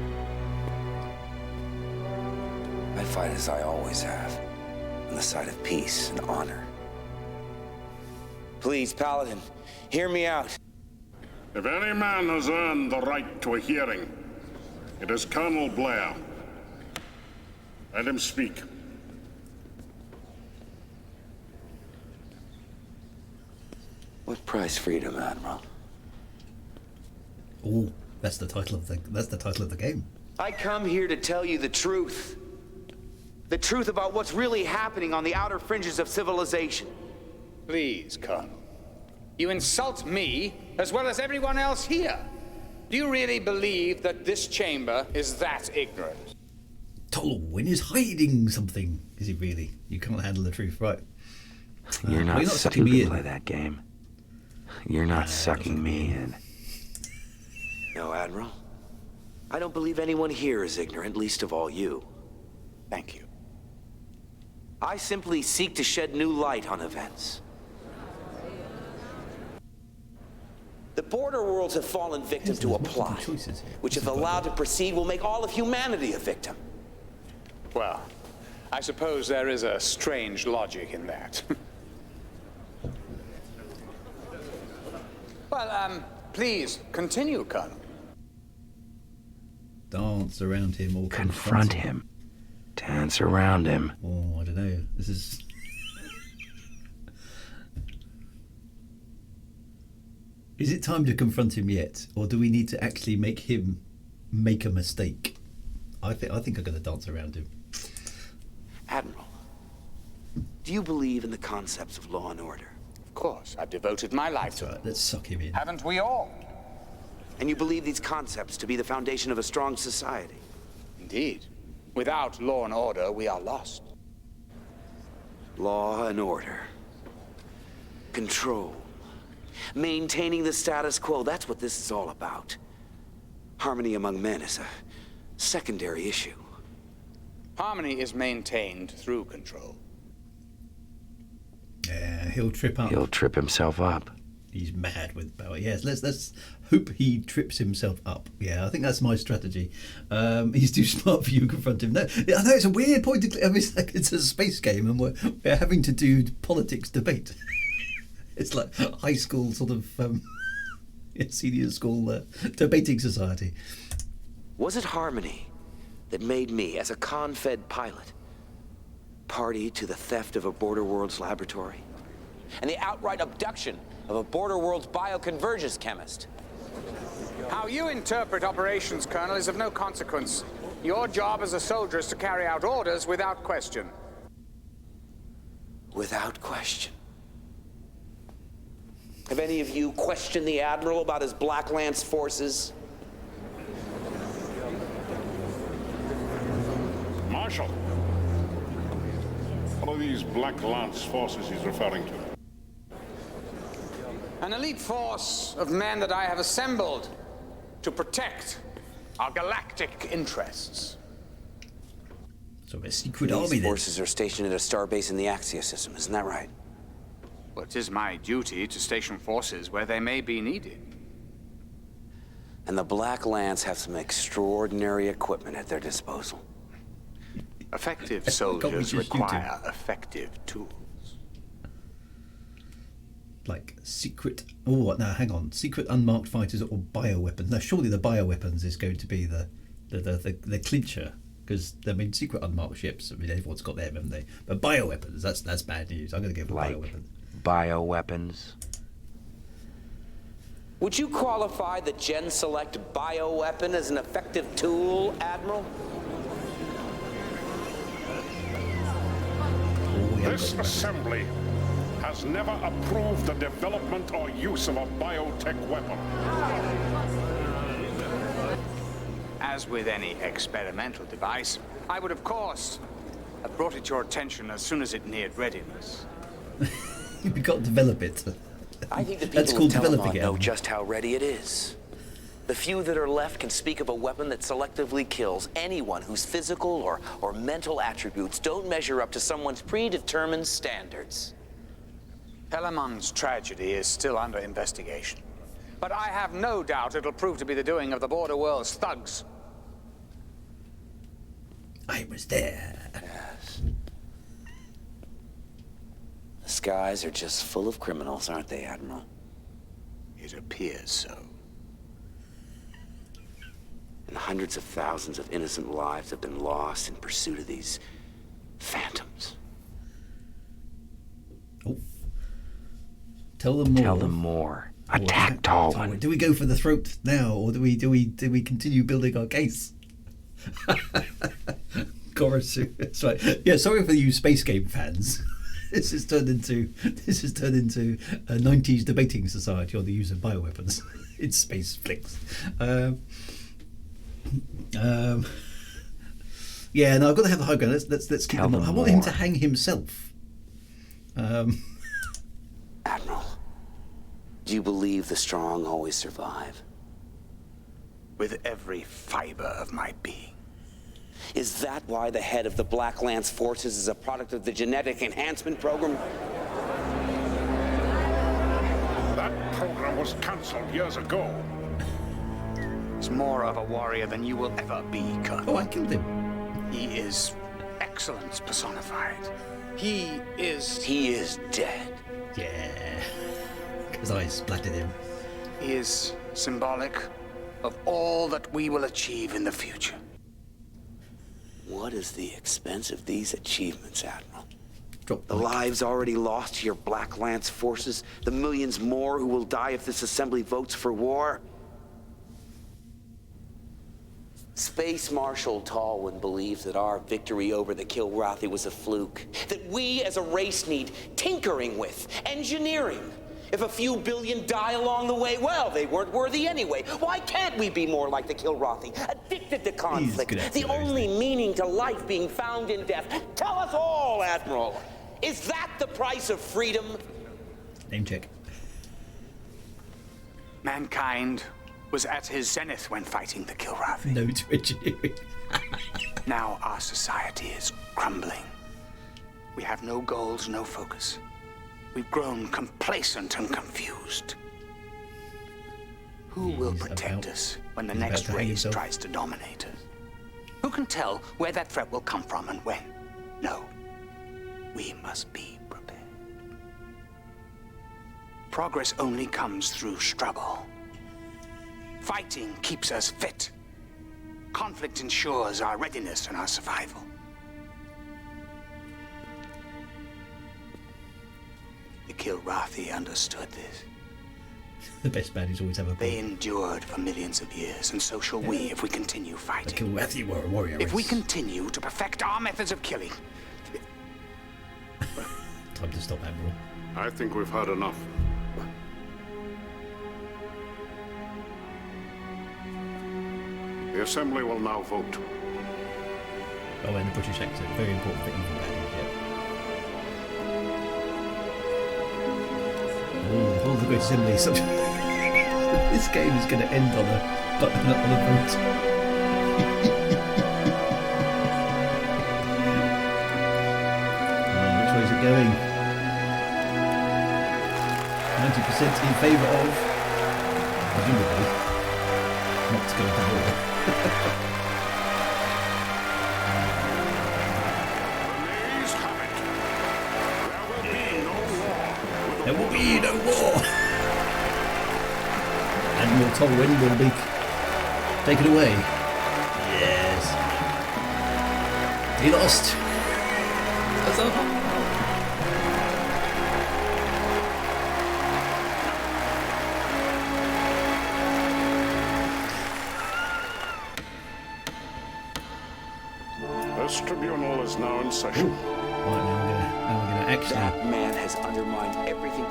I fight as I always have, on the side of peace and honor. Please, Paladin, hear me out. If any man has earned the right to a hearing, it is Colonel Blair. Let him speak. What price freedom, Admiral? Oh, that's the title of the game. I come here to tell you the truth. The truth about what's really happening on the outer fringes of civilization. Please, Colonel. You insult me as well as everyone else here. Do you really believe that this chamber is that ignorant? Tolwyn is hiding something. Is he really? You can't handle the truth, right? You're not sucking me in. Play that game. You're not sucking me in. No, Admiral. I don't believe anyone here is ignorant, least of all you. Thank you. I simply seek to shed new light on events. The border worlds have fallen victim to a plot, which if allowed to proceed will make all of humanity a victim. Well, I suppose there is a strange logic in that. Well, please, continue, Colonel. Dance around him or confront him. Dance around him. Oh, I don't know. This is... Is it time to confront him yet? Or do we need to actually make him make a mistake? I think I'm going to dance around him. Admiral, do you believe in the concepts of law and order? Of course, I've devoted my life to it. Let's suck him in. Haven't we all? And you believe these concepts to be the foundation of a strong society? Indeed. Without law and order, we are lost. Law and order. Control. Maintaining the status quo, that's what this is all about. Harmony among men is a secondary issue. Harmony is maintained through control. Yeah, he'll trip up. He'll trip himself up. He's mad with power. Yes, let's hope he trips himself up. Yeah, I think that's my strategy. He's too smart for you to confront him. No, I know it's a weird point to. I mean, it's a space game, and we're having to do politics debate. It's like high school sort of senior school debating society. Was it harmony that made me, as a con-fed pilot, party to the theft of a Border Worlds laboratory? And the outright abduction of a Border Worlds bioconvergence chemist? How you interpret operations, Colonel, is of no consequence. Your job as a soldier is to carry out orders without question. Without question? Have any of you questioned the Admiral about his Black Lance forces? Marshal, what are these Black Lance forces he's referring to? An elite force of men that I have assembled to protect our galactic interests. So a secret These army then. forces are stationed at a starbase in the Axia system, isn't that right? Well, it is my duty to station forces where they may be needed. And the Black Lance have some extraordinary equipment at their disposal. Effective soldiers require effective tools. Like secret... Oh, no, hang on. Secret unmarked fighters or bioweapons. Now, surely the bioweapons is going to be the clincher. Because, I mean, secret unmarked ships, I mean, everyone's got them, haven't they? But bioweapons, that's bad news. I'm going to go for bioweapons. Bioweapons. Would you qualify the Gen Select bioweapon as an effective tool, Admiral? This assembly has never approved the development or use of a biotech weapon. As with any experimental device, I would, of course, I brought it to your attention as soon as it neared readiness. You've got to develop it. I think the That's people called of developing Telemon it. know just how ready it is. The few that are left can speak of a weapon that selectively kills anyone whose physical or mental attributes don't measure up to someone's predetermined standards. Telemon's tragedy is still under investigation. But I have no doubt it'll prove to be the doing of the border world's thugs. I was there. Yes. The skies are just full of criminals, aren't they, Admiral? It appears so. And hundreds of thousands of innocent lives have been lost in pursuit of these phantoms. Oh. Tell them more. Tell them more. Attack Tallman. Do we go for the throat now, or do we continue building our case? Chorus. That's right. Yeah, sorry for you space game fans. This has turned into a 90s debating society on the use of bioweapons in space flicks. Yeah, no, I've got to have the high ground. Let's keep him on. I want him to hang himself. Admiral, do you believe the strong always survive? With every fiber of my being. Is that why the head of the Black Lance Forces is a product of the genetic enhancement program? That program was cancelled years ago. He's more of a warrior than you will ever be, Colonel. Oh, I killed him. He is excellence personified. He is dead. Yeah. Because I splattered him. He is symbolic of all that we will achieve in the future. What is the expense of these achievements, Admiral? Drop the lives already lost to your Black Lance forces, the millions more who will die if this assembly votes for war. Space Marshal Tallman believes that our victory over the Kilrathi was a fluke, that we as a race need tinkering with, engineering. If a few billion die along the way, well, they weren't worthy anyway. Why can't we be more like the Kilrathi, addicted to conflict, the only meaning to life being found in death? Tell us all, Admiral. Is that the price of freedom? Name check. Mankind was at his zenith when fighting the Kilrathi. No to engineering. Now our society is crumbling. We have no goals, no focus. We've grown complacent and confused. Who will protect us when the next race tries to dominate us? Who can tell where that threat will come from and when? No. We must be prepared. Progress only comes through struggle. Fighting keeps us fit. Conflict ensures our readiness and our survival. The Kilrathi understood this. The best baddies always have a point. They endured for millions of years, and so shall we if we continue fighting. The Kilrathi were a warrior race. If we continue to perfect our methods of killing. Time to stop, Admiral. I think we've had enough. The Assembly will now vote. Oh, and the British accent. Very important for evil baddies, yeah. Oh, hold the Great Assembly. This game is going to end on a vote. Which way is it going? 90% in favour of, presumably, not to go to war. There will be no war. Admiral Tolwyn will be taken away. Yes. He lost. That's up. This tribunal is now in session. Right, now we're gonna actually. That man has undermined everything.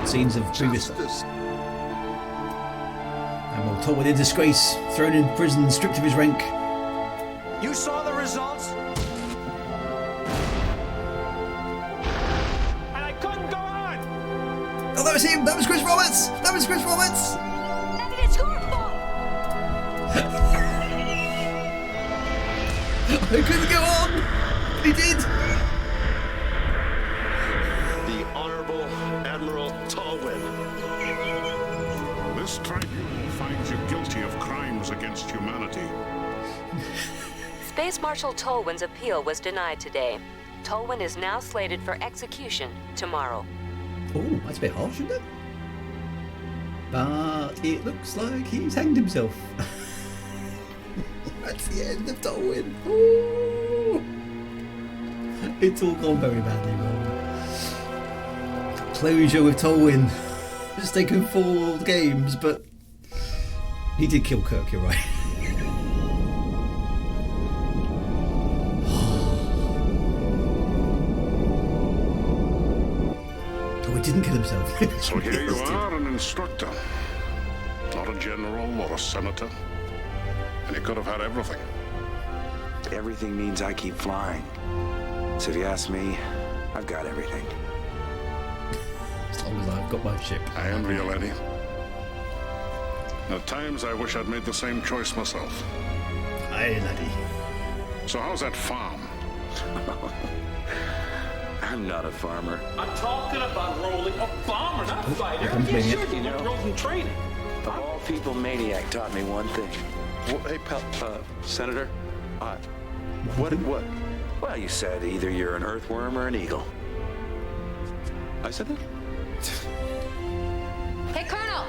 Scenes of previous. Admiral Tolwyn in disgrace, thrown in prison, stripped of his rank. You saw the results? And I couldn't go on! Oh, that was him! That was Chris Roberts! That was Chris Roberts! Maybe it's your fault! I couldn't go on! But he did! The Honorable Admiral Tallwin. This tribunal finds you guilty of crimes against humanity. Space Marshal Tolwin's appeal was denied today. Tolwin is now slated for execution tomorrow. Oh, that's a bit harsh, isn't it? But it looks like he's hanged himself. That's the end of Tolwin. Ooh. It's all gone very badly wrong. Closure with Tolwin. It's taken 4 games, but he did kill Kirk, you're right. Oh, he didn't kill himself. So here you are, an instructor. Not a general or a senator. And you could have had everything. Everything means I keep flying. So if you ask me, I've got everything. As long as I've got my ship. I envy you, Eddie. At times, I wish I'd made the same choice myself. Aye, laddie. So how's that farm? I'm not a farmer. I'm talking about rolling a bomber, not a fighter. Yeah, sure, you know, rolled in training. Of all people, Maniac taught me one thing. Well, hey, pal, Senator, what? Well, you said either you're an earthworm or an eagle. I said that? Hey, Colonel!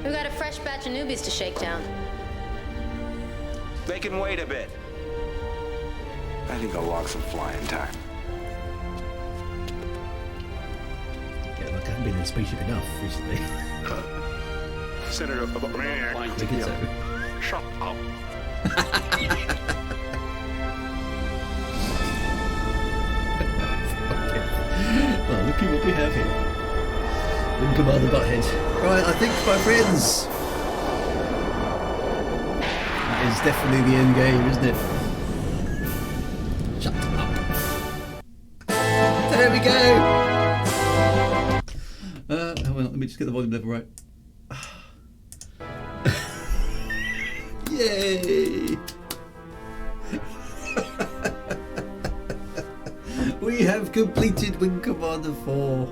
We got a fresh batch of newbies to shake down. They can wait a bit. I think I'll log some flying time. Yeah, look, I haven't been in a spaceship enough recently. Senator, Maniac. Shut up. Well, looky what we have here. Wing Commander Butthead. Right, I think, my friends, that is definitely the end game, isn't it? Shut up. There we go. Hold on, let me just get the volume level right. Yay! We have completed Wing Commander 4.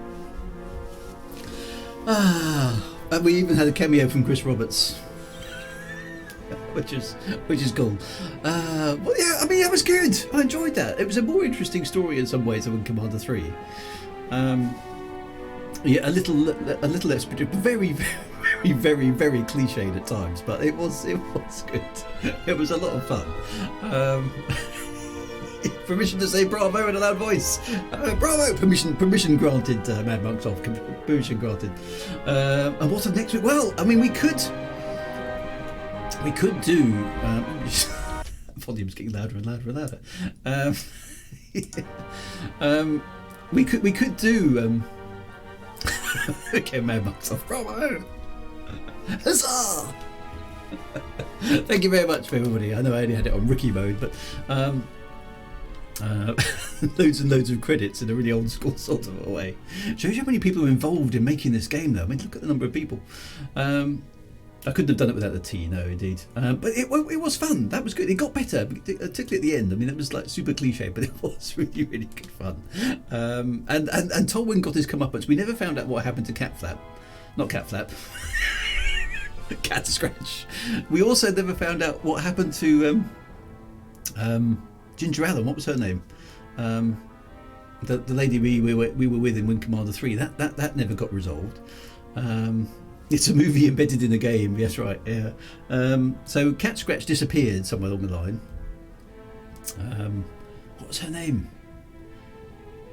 And we even had a cameo from Chris Roberts, which is cool. Well, yeah, I mean, that was good. I enjoyed that. It was a more interesting story in some ways than Wing Commander 3. Yeah, a little less very cliched at times, but it was good. It was a lot of fun. Permission to say bravo in a loud voice. Bravo! Permission granted. Mad Monk's off. Permission granted. And what's up next week? Well, I mean, we could do. Volume's getting louder and louder and louder. We could do. Okay, Mad Monk's off. Bravo! Huzzah! Thank you very much for everybody. I know I only had it on rookie mode, but loads and loads of credits in a really old school sort of a way. Shows you how many people are involved in making this game, though. I mean, look at the number of people. I couldn't have done it without the tea, no, indeed. But it was fun. That was good. It got better, particularly at the end. I mean, it was like super cliche, but it was really, really good fun. And Tolwin got his comeuppance. We never found out what happened to Catflap. Not Catflap. Cat Scratch. We also never found out what happened to Ginger Allen. What was her name? The lady we were with in Wing Commander 3. That never got resolved. It's a movie embedded in a game. Yes, right. Yeah. So Cat Scratch disappeared somewhere along the line. What was her name?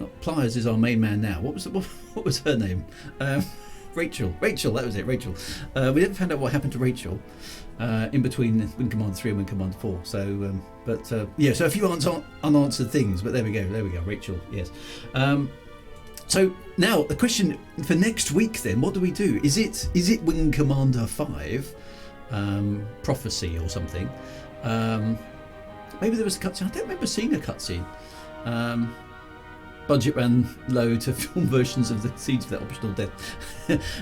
Not Pliers is our main man now. What was her name? Rachel, that was it, Rachel. We never found out what happened to Rachel in between Wing Commander 3 and Wing Commander 4. So, yeah, so a few unanswered things, but there we go, Rachel, yes. So now the question for next week then, what do we do? Is it Wing Commander 5, Prophecy or something? Maybe there was a cutscene. I don't remember seeing a cutscene. Budget ran low to film versions of the scenes for that optional death.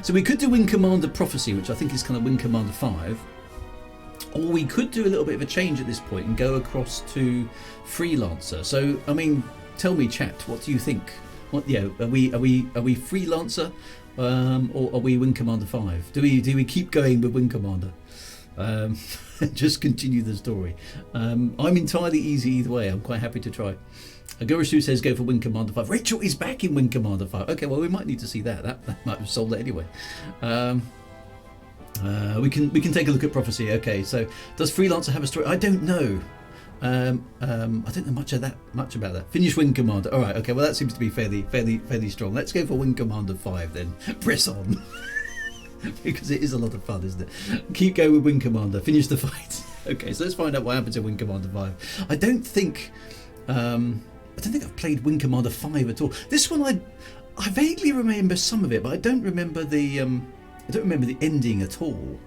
So we could do Wing Commander Prophecy, which I think is kind of Wing Commander 5. Or we could do a little bit of a change at this point and go across to Freelancer. So, I mean, tell me, chat, what do you think? What, are we Freelancer, or are we Wing Commander 5? Do we keep going with Wing Commander? Just continue the story. I'm entirely easy either way. I'm quite happy to try. Agurasu says go for Wing Commander 5. Rachel is back in Wing Commander 5. Okay, well we might need to see that. That might have sold it anyway. We can take a look at Prophecy. Okay, so does Freelancer have a story? I don't know. I don't know much about that. Finish Wing Commander. All right. Okay. Well, that seems to be fairly strong. Let's go for Wing Commander 5 then. Press on. Because it is a lot of fun, isn't it? Keep going with Wing Commander. Finish the fight. Okay, so let's find out what happens in Wing Commander 5. I don't think I've played Wing Commander 5 at all. This one I vaguely remember some of it, but I don't remember the ending at all.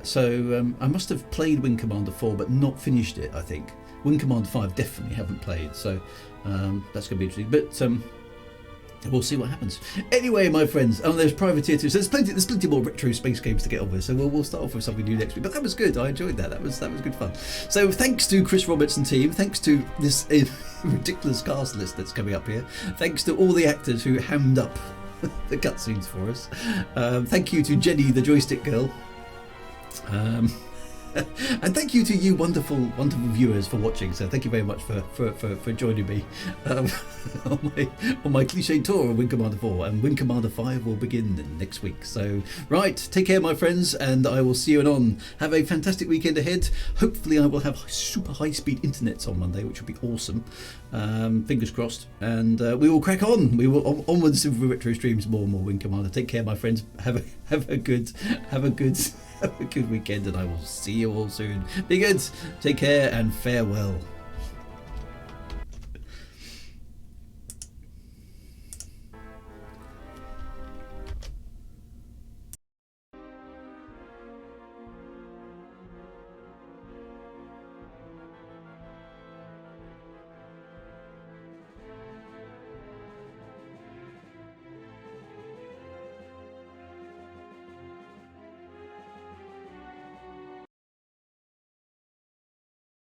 So I must have played Wing Commander 4 but not finished it, I think. Wing Commander 5 definitely haven't played, so that's going to be interesting. But we'll see what happens. Anyway, my friends, there's Privateer 2. So there's plenty more retro space games to get on with. So we'll start off with something new next week. But that was good. I enjoyed that. That was good fun. So thanks to Chris Roberts and team. Thanks to this ridiculous cast list that's coming up here. Thanks to all the actors who hammed up the cutscenes for us. Thank you to Jenny, the joystick girl. And thank you to you wonderful viewers for watching. So thank you very much for joining me on my cliche tour of Wing Commander 4, and Wing Commander 5 will begin next week. So right, take care my friends, and I will see you anon. Have a fantastic weekend ahead. Hopefully I will have super high speed internet on Monday, which will be awesome. Fingers crossed, and we will crack on. We will onwards with retro streams, more and more Wing Commander. Take care my friends. Have a good weekend, and I will see you all soon. Be good, take care, and farewell.